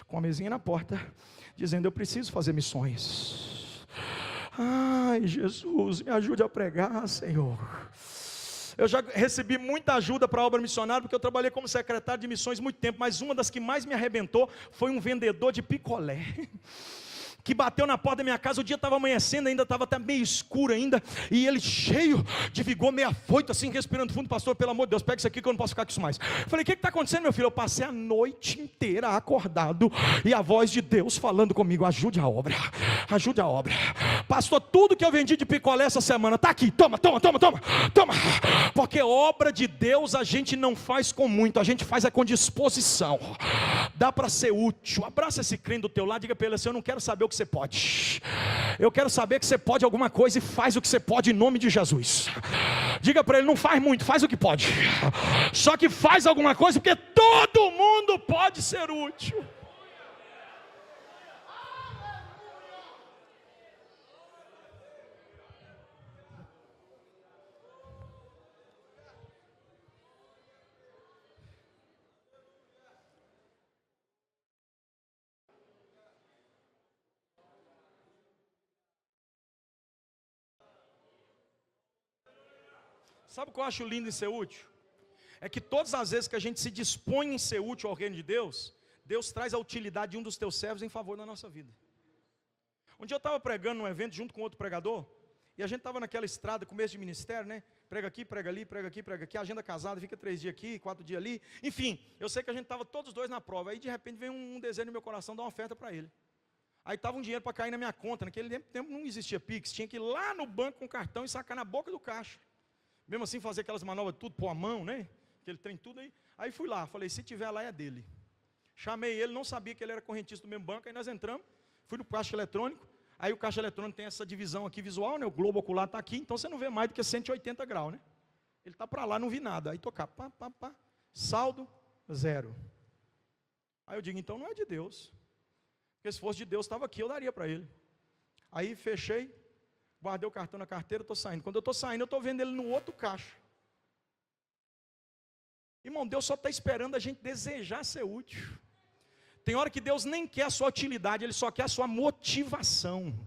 com a mesinha na porta, dizendo, eu preciso fazer missões. Ai, Jesus, me ajude a pregar, Senhor. Eu já recebi muita ajuda para a obra missionária, porque eu trabalhei como secretário de missões muito tempo, mas uma das que mais me arrebentou foi um vendedor de picolé, que bateu na porta da minha casa. O dia estava amanhecendo, ainda estava até meio escuro ainda, e ele cheio de vigor, meio afoito, assim, respirando fundo. Pastor, pelo amor de Deus, pega isso aqui que eu não posso ficar com isso mais. Eu falei, o que está acontecendo, meu filho? Eu passei a noite inteira acordado, e a voz de Deus falando comigo, ajude a obra, ajude a obra. Pastor, tudo que eu vendi de picolé essa semana, está aqui, toma, porque obra de Deus a gente não faz com muito, a gente faz com disposição. Dá para ser útil. Abraça esse crente do teu lado, diga para ele assim, eu não quero saber o que você pode, eu quero saber que você pode alguma coisa, e faz o que você pode em nome de Jesus. Diga para ele, não faz muito, faz o que pode, só que faz alguma coisa, porque todo mundo pode ser útil. Sabe o que eu acho lindo em ser útil? É que todas as vezes que a gente se dispõe em ser útil ao reino de Deus, Deus traz a utilidade de um dos teus servos em favor da nossa vida. Um dia eu estava pregando num evento junto com outro pregador, e a gente estava naquela estrada, começo de ministério, né? Prega aqui, prega ali, prega aqui, prega aqui, agenda casada, fica 3 dias aqui, 4 dias ali. Enfim, eu sei que a gente estava todos dois na prova. Aí de repente veio um desejo no meu coração, dar uma oferta para ele. Aí estava um dinheiro para cair na minha conta. Naquele tempo não existia Pix, tinha que ir lá no banco com o cartão e sacar na boca do caixa. Mesmo assim fazer aquelas manobras tudo pôr a mão, né? Aquele trem tudo aí. Aí fui lá, falei, se tiver lá é dele. Chamei ele, não sabia que ele era correntista do mesmo banco. Aí nós entramos, fui no caixa eletrônico. Aí o caixa eletrônico tem essa divisão aqui visual, né? O globo ocular está aqui, então você não vê mais do que 180 graus, né? Ele está para lá, não vi nada. Aí tocar, pá, saldo, 0. Aí eu digo, então não é de Deus. Porque se fosse de Deus, estava aqui, eu daria para ele. Aí fechei, guardei o cartão na carteira, estou saindo. Quando eu estou saindo, eu estou vendo ele no outro caixa. Irmão, Deus só está esperando a gente desejar ser útil. Tem hora que Deus nem quer a sua utilidade, Ele só quer a sua motivação.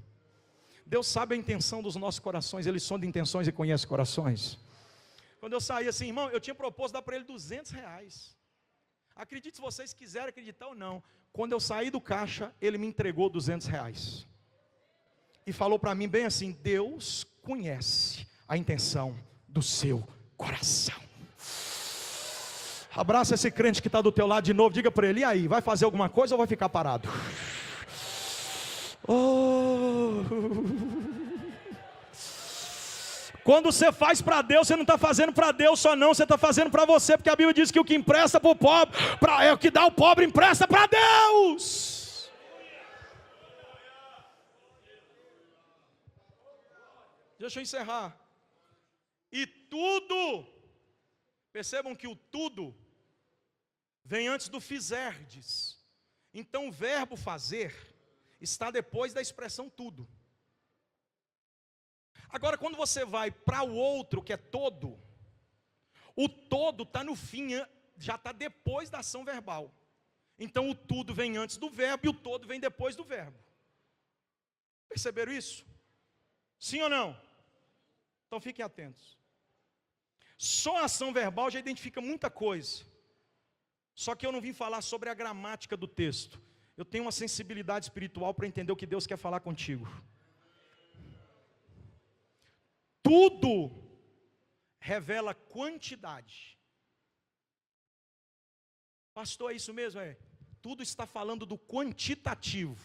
Deus sabe a intenção dos nossos corações, Ele sonda intenções e conhece corações. Quando eu saí assim, irmão, eu tinha proposto dar para ele R$200. Acredite se vocês quiserem acreditar ou não. Quando eu saí do caixa, ele me entregou R$200. E falou para mim bem assim, Deus conhece a intenção do seu coração. Abraça esse crente que está do teu lado de novo, diga para ele, e aí, vai fazer alguma coisa ou vai ficar parado? Quando você faz para Deus, você não está fazendo para Deus só não, você está fazendo para você, porque a Bíblia diz que o que empresta para o pobre, é o que dá ao pobre, empresta para Deus. Deixa eu encerrar. E tudo, percebam que o tudo vem antes do fizerdes. Então o verbo fazer está depois da expressão tudo. Agora, quando você vai para o outro, que é todo, o todo está no fim, já está depois da ação verbal. Então, o tudo vem antes do verbo e o todo vem depois do verbo. Perceberam isso? Sim ou não? Então, fiquem atentos. Só a ação verbal já identifica muita coisa. Só que eu não vim falar sobre a gramática do texto. Eu tenho uma sensibilidade espiritual para entender o que Deus quer falar contigo. Tudo revela quantidade. Pastor, é isso mesmo? Tudo está falando do quantitativo.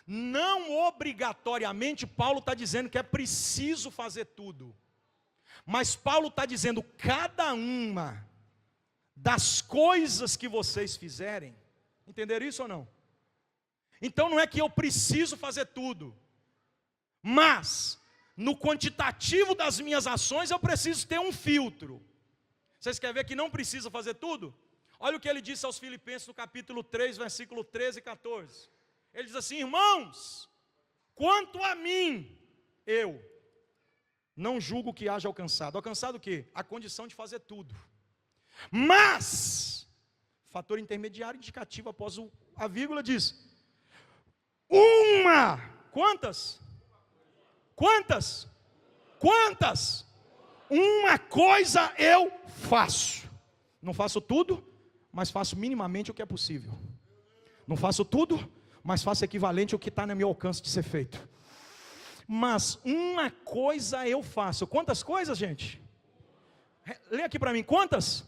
Não obrigatoriamente Paulo está dizendo que é preciso fazer tudo. Mas Paulo está dizendo, cada uma das coisas que vocês fizerem, entenderam isso ou não? Então não é que eu preciso fazer tudo, mas no quantitativo das minhas ações eu preciso ter um filtro. Vocês querem ver que não precisa fazer tudo? Olha o que ele disse aos Filipenses no capítulo 3, versículo 13 e 14. Ele diz assim: irmãos, quanto a mim, eu não julgo que haja alcançado. Alcançado o quê? A condição de fazer tudo. Mas, fator intermediário indicativo após a vírgula diz: quantas? Uma coisa eu faço. Não faço tudo, mas faço minimamente o que é possível. Não faço tudo, mas faço equivalente ao que está no meu alcance de ser feito. Mas uma coisa eu faço. Quantas coisas, gente? Lê aqui para mim, quantas?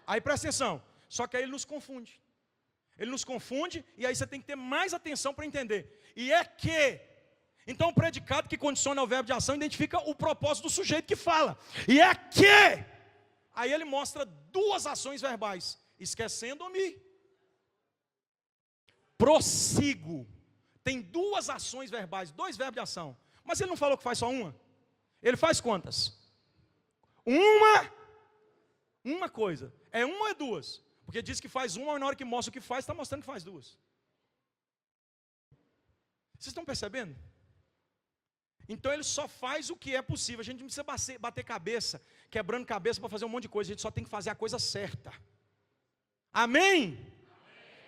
Aí presta atenção. Só que aí ele nos confunde. Ele nos confunde e aí você tem que ter mais atenção para entender. E é que... Então o predicado que condiciona o verbo de ação identifica o propósito do sujeito que fala. E é que... Aí ele mostra duas ações verbais. Esquecendo-me. Prossigo. Tem duas ações verbais, dois verbos de ação. Mas ele não falou que faz só uma. Ele faz quantas? Uma coisa. É uma ou é duas? Porque diz que faz uma, e na hora que mostra o que faz, está mostrando que faz duas. Vocês estão percebendo? Então ele só faz o que é possível. A gente não precisa bater cabeça, quebrando cabeça para fazer um monte de coisa. A gente só tem que fazer a coisa certa. Amém?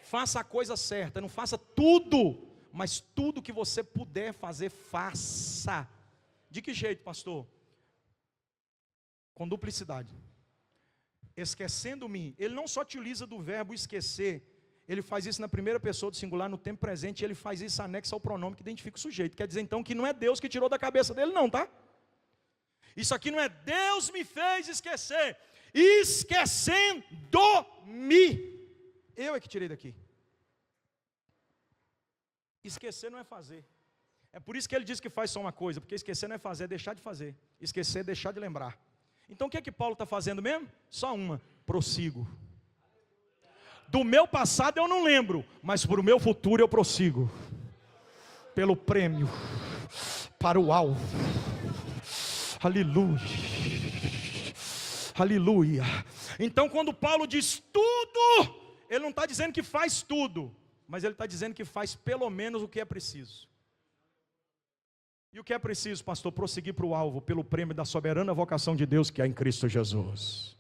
Faça a coisa certa. Não faça tudo, mas tudo que você puder fazer, faça. De que jeito, pastor? Com duplicidade. Esquecendo-me. Ele não só te utiliza do verbo esquecer. Ele faz isso na primeira pessoa do singular, no tempo presente, e ele faz isso anexo ao pronome que identifica o sujeito. Quer dizer então que não é Deus que tirou da cabeça dele não, tá? Isso aqui não é Deus me fez esquecer. Esquecendo-me. Eu é que tirei daqui. Esquecer não é fazer. É por isso que ele diz que faz só uma coisa, porque esquecer não é fazer, é deixar de fazer. Esquecer é deixar de lembrar. Então o que é que Paulo está fazendo mesmo? Só uma, prossigo. Do meu passado eu não lembro, mas para o meu futuro eu prossigo. Pelo prêmio, para o alvo. Aleluia. Aleluia. Então quando Paulo diz tudo, ele não está dizendo que faz tudo, mas ele está dizendo que faz pelo menos o que é preciso. E o que é preciso, pastor? Prosseguir para o alvo, pelo prêmio da soberana vocação de Deus que há em Cristo Jesus.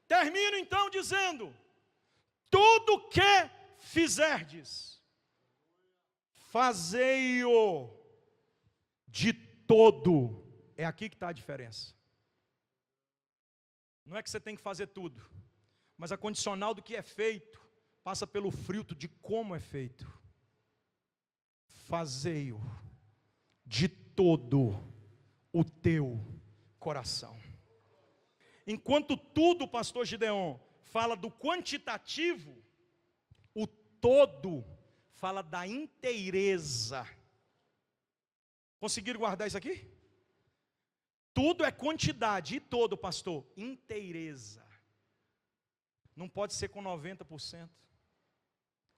Termino então dizendo: tudo que fizerdes, fazei-o de todo. É aqui que está a diferença. Não é que você tem que fazer tudo, mas a condicional do que é feito passa pelo fruto de como é feito. Fazei-o de todo o teu coração. Enquanto tudo, pastor Gideon, fala do quantitativo, o todo fala da inteireza. Conseguiram guardar isso aqui? Tudo é quantidade, e todo, pastor? Inteireza. Não pode ser com 90%,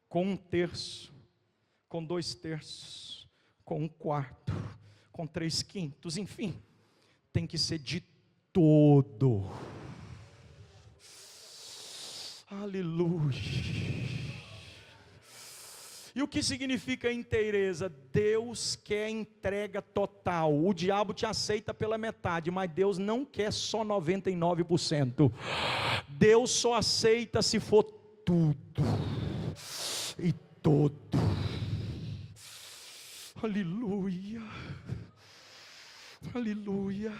com 1/3, com 2/3, com 1/4, com 3/5, enfim. Tem que ser de todo. Aleluia. E o que significa inteireza? Deus quer entrega total. O diabo te aceita pela metade, mas Deus não quer só 99%. Deus só aceita se for tudo e todo. Aleluia. Aleluia.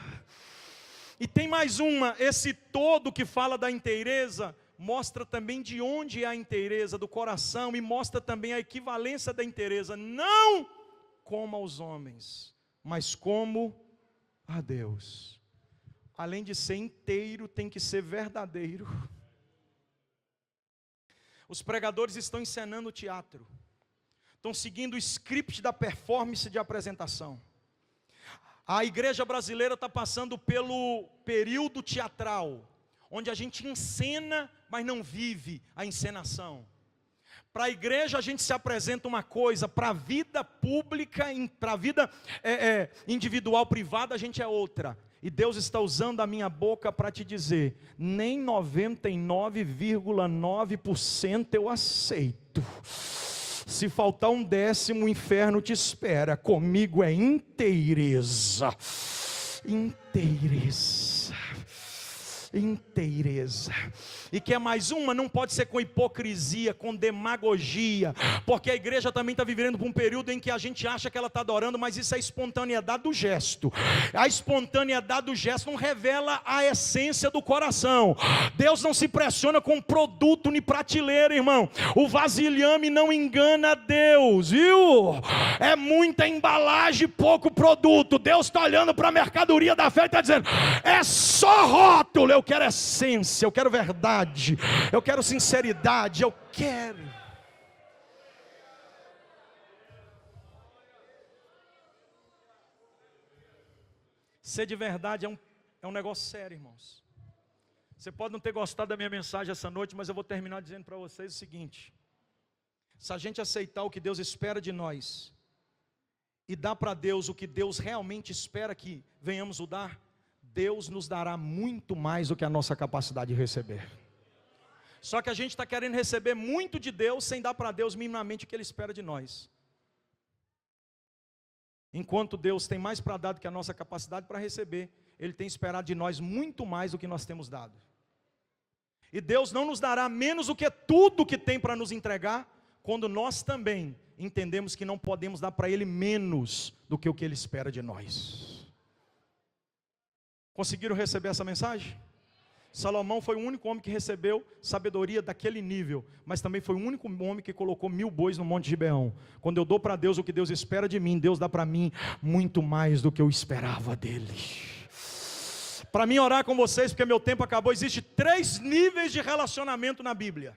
E tem mais uma, esse todo que fala da inteireza, mostra também de onde é a inteireza do coração, e mostra também a equivalência da inteireza, não como aos homens, mas como a Deus. Além de ser inteiro, tem que ser verdadeiro. Os pregadores estão encenando teatro, estão seguindo o script da performance de apresentação. A igreja brasileira está passando pelo período teatral, onde a gente encena, mas não vive a encenação. Para a igreja a gente se apresenta uma coisa, para a vida pública, para a vida individual, privada, a gente é outra. E Deus está usando a minha boca para te dizer, nem 99,9% eu aceito. Se faltar 1/10, o inferno te espera. Comigo é inteireza. Inteireza. Inteireza. E quer mais uma? Não pode ser com hipocrisia, com demagogia, porque a igreja também está vivendo por um período em que a gente acha que ela está adorando, mas isso é a espontaneidade do gesto. A espontaneidade do gesto não revela a essência do coração. Deus não se pressiona com produto nem prateleira, irmão. O vasilhame não engana Deus, viu? É muita embalagem, pouco produto. Deus está olhando para a mercadoria da fé e está dizendo, é só rótulo. Eu quero essência, eu quero verdade, eu quero sinceridade, eu quero. Ser de verdade é um negócio sério, irmãos. Você pode não ter gostado da minha mensagem essa noite, mas eu vou terminar dizendo para vocês o seguinte: se a gente aceitar o que Deus espera de nós, e dar para Deus o que Deus realmente espera que venhamos o dar, Deus nos dará muito mais do que a nossa capacidade de receber. Só que a gente está querendo receber muito de Deus, sem dar para Deus minimamente o que Ele espera de nós. Enquanto Deus tem mais para dar do que a nossa capacidade para receber, Ele tem esperado de nós muito mais do que nós temos dado. E Deus não nos dará menos do que tudo que tem para nos entregar, quando nós também entendemos que não podemos dar para Ele menos do que o que Ele espera de nós. Conseguiram receber essa mensagem? Salomão foi o único homem que recebeu sabedoria daquele nível, mas também foi o único homem que colocou 1000 bois no Monte Gibeão. Quando eu dou para Deus o que Deus espera de mim, Deus dá para mim muito mais do que eu esperava dele. Para mim orar com vocês, porque meu tempo acabou, existe 3 níveis de relacionamento na Bíblia.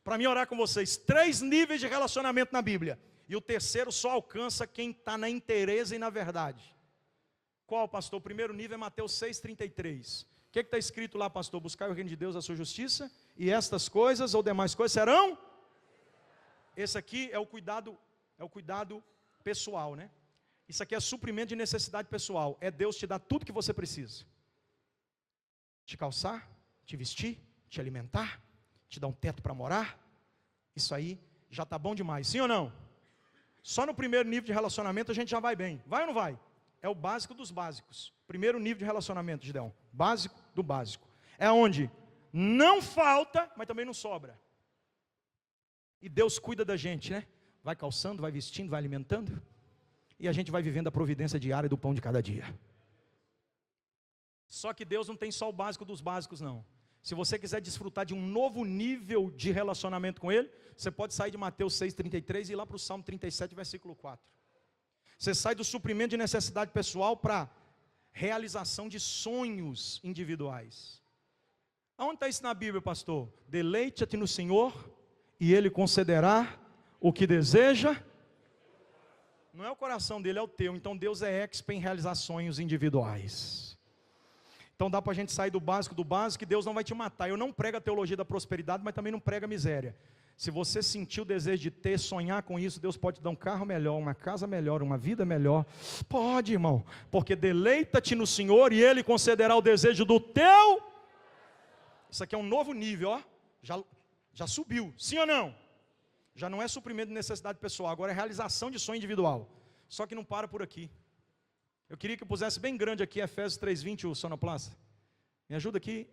Para mim orar com vocês, 3 níveis de relacionamento na Bíblia. E o terceiro só alcança quem está na inteireza e na verdade. Qual, pastor? O primeiro nível é Mateus 6,33. O que está escrito lá, pastor? Buscar o reino de Deus, a sua justiça, e estas coisas ou demais coisas serão? Esse aqui é o cuidado pessoal, né? Isso aqui é suprimento de necessidade pessoal. É Deus te dar tudo que você precisa. Te calçar, te vestir, te alimentar, te dar um teto para morar. Isso aí já está bom demais, sim ou não? Só no primeiro nível de relacionamento a gente já vai bem. Vai ou não vai? É o básico dos básicos. Primeiro nível de relacionamento, Gideão. Básico do básico. É onde não falta, mas também não sobra. E Deus cuida da gente, né? Vai calçando, vai vestindo, vai alimentando. E a gente vai vivendo a providência diária do pão de cada dia. Só que Deus não tem só o básico dos básicos, não. Se você quiser desfrutar de um novo nível de relacionamento com Ele, você pode sair de Mateus 6,33 e ir lá para o Salmo 37, versículo 4. Você sai do suprimento de necessidade pessoal para realização de sonhos individuais. Aonde está isso na Bíblia, pastor? Deleite-te no Senhor e Ele concederá o que deseja. Não é o coração dele, é o teu. Então Deus é expert em realizar sonhos individuais. Então dá para a gente sair do básico, que Deus não vai te matar. Eu não prego a teologia da prosperidade, mas também não prego a miséria. Se você sentir o desejo de ter, sonhar com isso, Deus pode te dar um carro melhor, uma casa melhor, uma vida melhor. Pode, irmão, porque deleita-te no Senhor e Ele concederá o desejo do teu. Isso aqui é um novo nível, ó. Já subiu, sim ou não? Já não é suprimento de necessidade pessoal, agora é realização de sonho individual. Só que não para por aqui. Eu queria que eu pusesse bem grande aqui Efésios 3:20, o sonoplasta. Me ajuda aqui,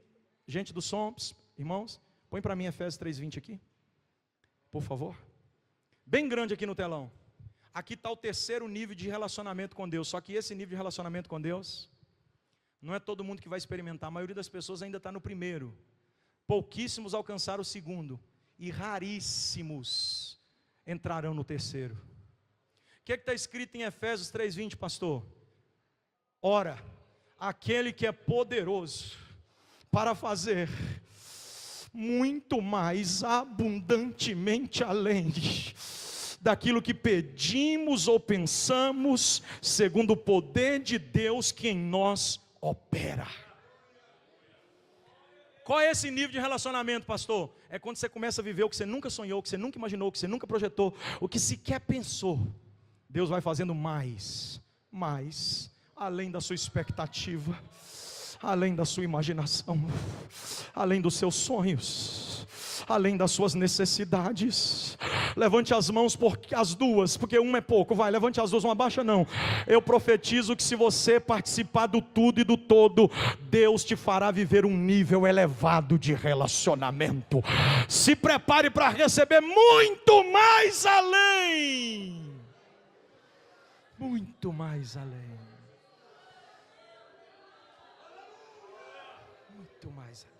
gente do som, irmãos. Põe para mim Efésios 3:20 aqui, por favor. Bem grande aqui no telão. Aqui está o terceiro nível de relacionamento com Deus. Só que esse nível de relacionamento com Deus, não é todo mundo que vai experimentar. A maioria das pessoas ainda está no primeiro. Pouquíssimos alcançaram o segundo. E raríssimos entrarão no terceiro. O que está escrito em Efésios 3:20, pastor? Ora, aquele que é poderoso para fazer muito mais abundantemente além daquilo que pedimos ou pensamos, segundo o poder de Deus que em nós opera. Qual é esse nível de relacionamento, pastor? É quando você começa a viver o que você nunca sonhou, o que você nunca imaginou, o que você nunca projetou, o que sequer pensou. Deus vai fazendo mais, além da sua expectativa, além da sua imaginação, além dos seus sonhos, além das suas necessidades. Levante as mãos, porque as duas, porque uma é pouco, vai, levante as duas, uma baixa não. Eu profetizo que se você participar do tudo e do todo, Deus te fará viver um nível elevado de relacionamento. Se prepare para receber muito mais além. Muito mais além. Muito mais além.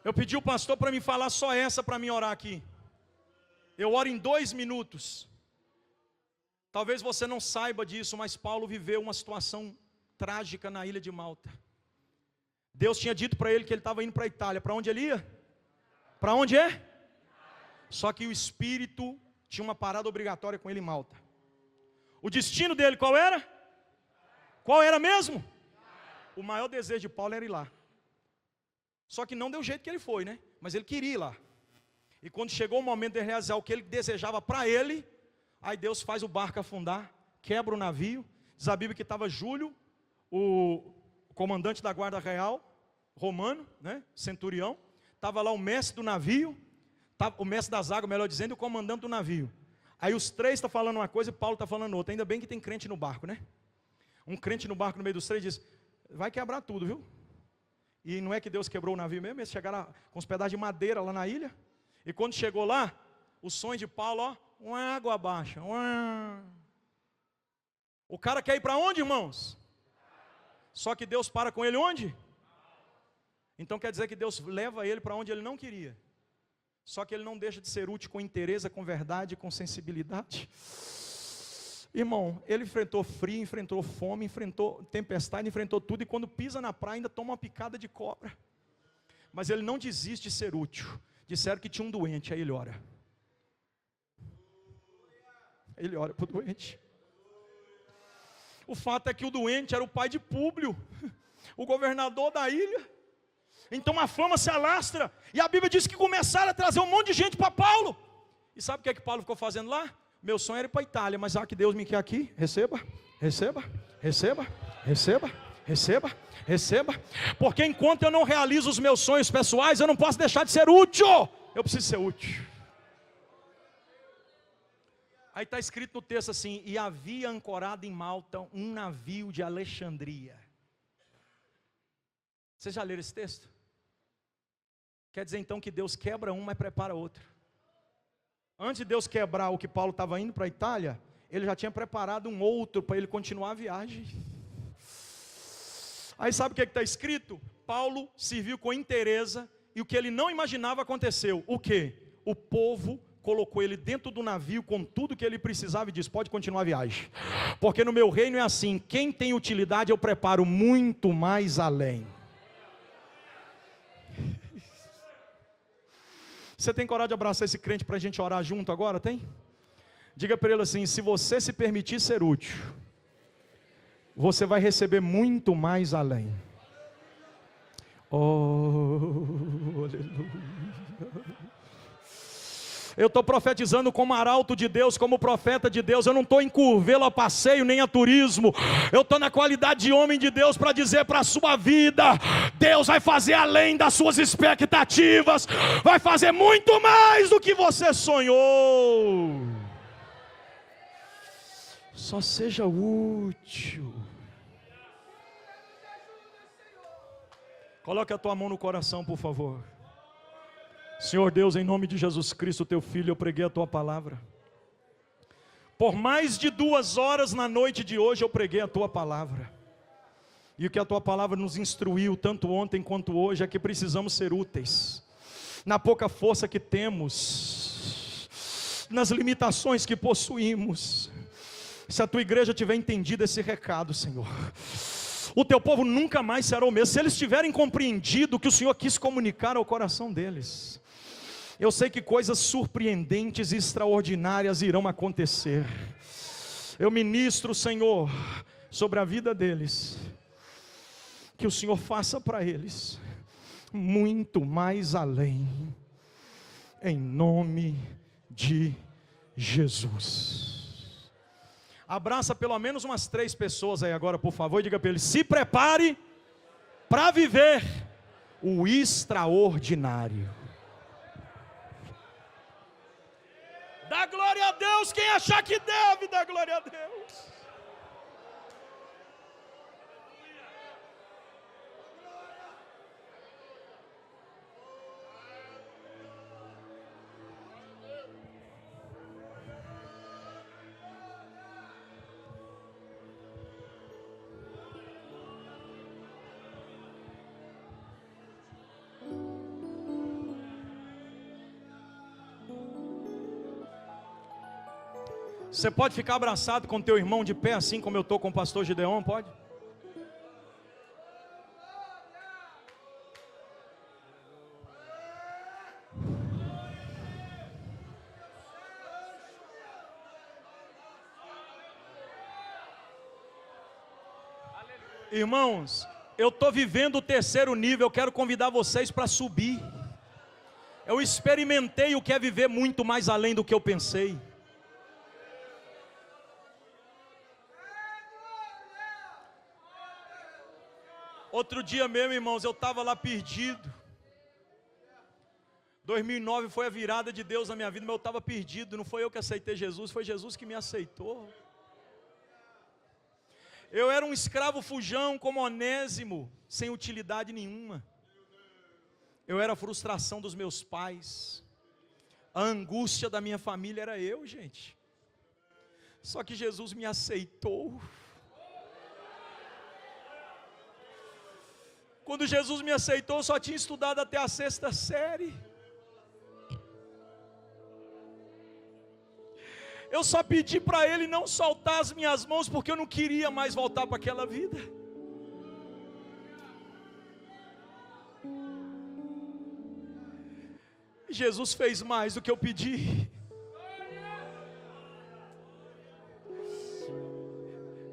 Eu pedi o pastor para me falar só essa para mim orar aqui. Eu oro em 2 minutos. Talvez você não saiba disso, mas Paulo viveu uma situação trágica na ilha de Malta. Deus tinha dito para ele que ele estava indo para a Itália. Para onde ele ia? Para onde é? Só que o Espírito tinha uma parada obrigatória com ele em Malta. O destino dele qual era? Qual era mesmo? O maior desejo de Paulo era ir lá. Só que não deu jeito que ele foi, né? Mas ele queria ir lá. E quando chegou o momento de realizar o que ele desejava para ele, aí Deus faz o barco afundar, quebra o navio. Diz a Bíblia que estava Júlio, o comandante da guarda real, romano, né? Centurião. Estava lá o mestre do navio, o mestre das águas, melhor dizendo, e o comandante do navio. Aí os três estão falando uma coisa e Paulo está falando outra. Ainda bem que tem crente no barco, né? Um crente no barco no meio dos três diz, vai quebrar tudo, viu? E não é que Deus quebrou o navio mesmo, eles chegaram com uns pedaços de madeira lá na ilha. E quando chegou lá, o sonho de Paulo, ó, uma água abaixo. O cara quer ir para onde, irmãos? Só que Deus para com ele onde? Então quer dizer que Deus leva ele para onde ele não queria. Só que ele não deixa de ser útil com interesse, com verdade, com sensibilidade. Irmão, ele enfrentou frio, enfrentou fome, enfrentou tempestade, enfrentou tudo. E quando pisa na praia ainda toma uma picada de cobra. Mas ele não desiste de ser útil. Disseram que tinha um doente, aí ele ora. Ele ora para o doente. O fato é que o doente era o pai de Públio, o governador da ilha. Então a fama se alastra. E a Bíblia diz que começaram a trazer um monte de gente para Paulo. E sabe o que é que Paulo ficou fazendo lá? Meu sonho era ir para a Itália, mas já que Deus me quer aqui, receba, receba, receba, receba, receba, receba. Porque enquanto eu não realizo os meus sonhos pessoais, eu não posso deixar de ser útil. Eu preciso ser útil. Aí está escrito no texto assim, e havia ancorado em Malta um navio de Alexandria. Vocês já leram esse texto? Quer dizer então que Deus quebra um, mas prepara outro. Antes de Deus quebrar o que Paulo estava indo para a Itália, ele já tinha preparado um outro para ele continuar a viagem. Aí sabe o que está escrito? Paulo serviu com inteireza e o que ele não imaginava aconteceu. O quê? O povo colocou ele dentro do navio com tudo que ele precisava e disse: pode continuar a viagem, porque no meu reino é assim, quem tem utilidade eu preparo muito mais além. Você tem coragem de abraçar esse crente para a gente orar junto agora, tem? Diga para ele assim: se você se permitir ser útil, você vai receber muito mais além. Oh, aleluia. Eu estou profetizando como arauto de Deus, como profeta de Deus. Eu não estou em curvelo a passeio, nem a turismo. Eu estou na qualidade de homem de Deus para dizer para a sua vida: Deus vai fazer além das suas expectativas, vai fazer muito mais do que você sonhou. Só seja útil. Coloque a tua mão no coração, por favor. Senhor Deus, em nome de Jesus Cristo, teu Filho, eu preguei a tua palavra. Por mais de 2 horas na noite de hoje eu preguei a tua palavra. E o que a tua palavra nos instruiu, tanto ontem quanto hoje, é que precisamos ser úteis. Na pouca força que temos, nas limitações que possuímos. Se a tua igreja tiver entendido esse recado, Senhor, o teu povo nunca mais será o mesmo. Se eles tiverem compreendido o que o Senhor quis comunicar ao coração deles, eu sei que coisas surpreendentes e extraordinárias irão acontecer. Eu ministro, Senhor, sobre a vida deles, que o Senhor faça para eles muito mais além, em nome de Jesus. Abraça pelo menos umas 3 pessoas aí agora, por favor, e diga para eles: se prepare para viver o extraordinário. Dá glória a Deus, quem achar que deve, dá glória a Deus. Você pode ficar abraçado com teu irmão de pé, assim como eu estou com o pastor Gideon, pode? Irmãos, eu estou vivendo o 3º nível, eu quero convidar vocês para subir. Eu experimentei o que é viver muito mais além do que eu pensei. Outro dia mesmo, irmãos, eu estava lá perdido. 2009 foi a virada de Deus na minha vida, mas eu estava perdido. Não foi eu que aceitei Jesus, foi Jesus que me aceitou. Eu era um escravo fujão como Onésimo, sem utilidade nenhuma. Eu era a frustração dos meus pais. A angústia da minha família era eu, gente. Só que Jesus me aceitou. Quando Jesus me aceitou, eu só tinha estudado até a 6ª série. Eu só pedi para Ele não soltar as minhas mãos, porque eu não queria mais voltar para aquela vida. Jesus fez mais do que eu pedi.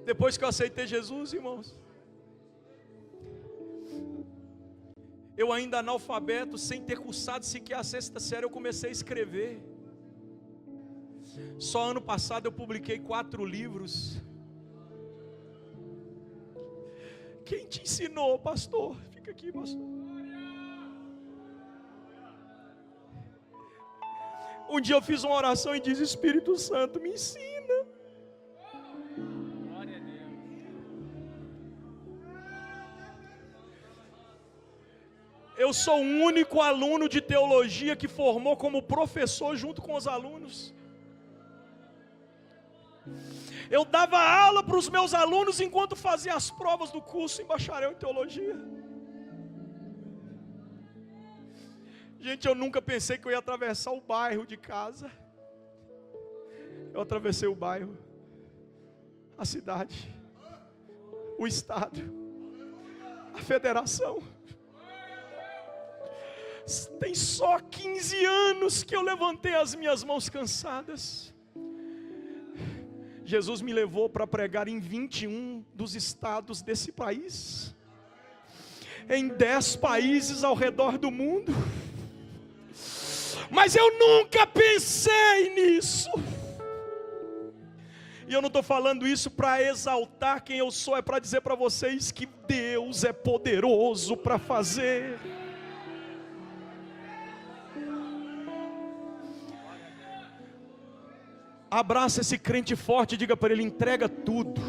Depois que eu aceitei Jesus, irmãos, eu ainda analfabeto, sem ter cursado sequer a 6ª série, eu comecei a escrever. Só ano passado eu publiquei 4 livros. Quem te ensinou, pastor? Fica aqui, pastor. Um dia eu fiz uma oração e disse: Espírito Santo, me ensina. Eu sou o único aluno de teologia que formou como professor junto com os alunos. Eu dava aula para os meus alunos enquanto fazia as provas do curso em bacharel em teologia. Gente, eu nunca pensei que eu ia atravessar o bairro de casa. Eu atravessei o bairro, a cidade, o estado, a federação. Tem só 15 anos que eu levantei as minhas mãos cansadas. Jesus me levou para pregar em 21 dos estados desse país, em 10 países ao redor do mundo. Mas eu nunca pensei nisso. E eu não estou falando isso para exaltar quem eu sou, é para dizer para vocês que Deus é poderoso para fazer. Abraça esse crente forte e diga para ele: entrega tudo,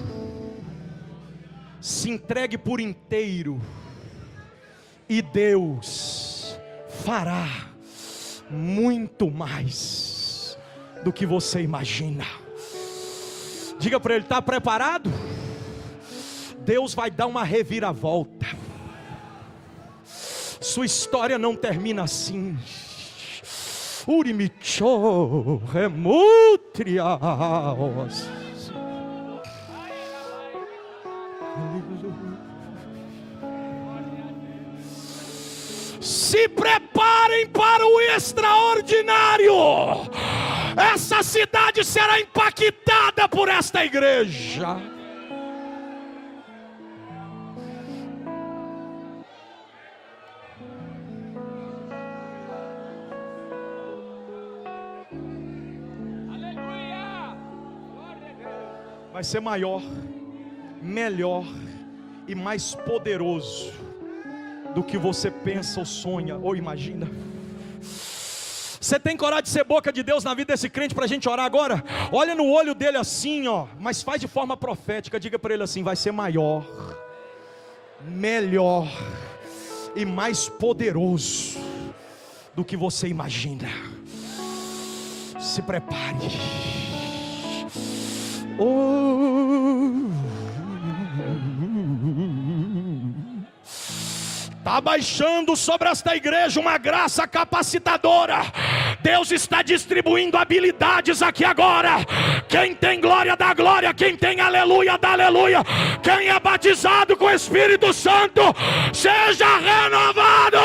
se entregue por inteiro, e Deus fará muito mais do que você imagina. Diga para ele: está preparado? Deus vai dar uma reviravolta. Sua história não termina assim. Urimicho remutriaos. Se preparem para o extraordinário. Essa cidade será impactada por esta igreja. Vai ser maior, melhor e mais poderoso do que você pensa ou sonha ou imagina. Você tem coragem de ser boca de Deus na vida desse crente para a gente orar agora? Olha no olho dele assim, ó, mas faz de forma profética. Diga para ele assim: vai ser maior, melhor e mais poderoso do que você imagina. Se prepare. Está baixando sobre esta igreja uma graça capacitadora. Deus está distribuindo habilidades aqui agora. Quem tem glória dá glória, quem tem aleluia dá aleluia. Quem é batizado com o Espírito Santo seja renovado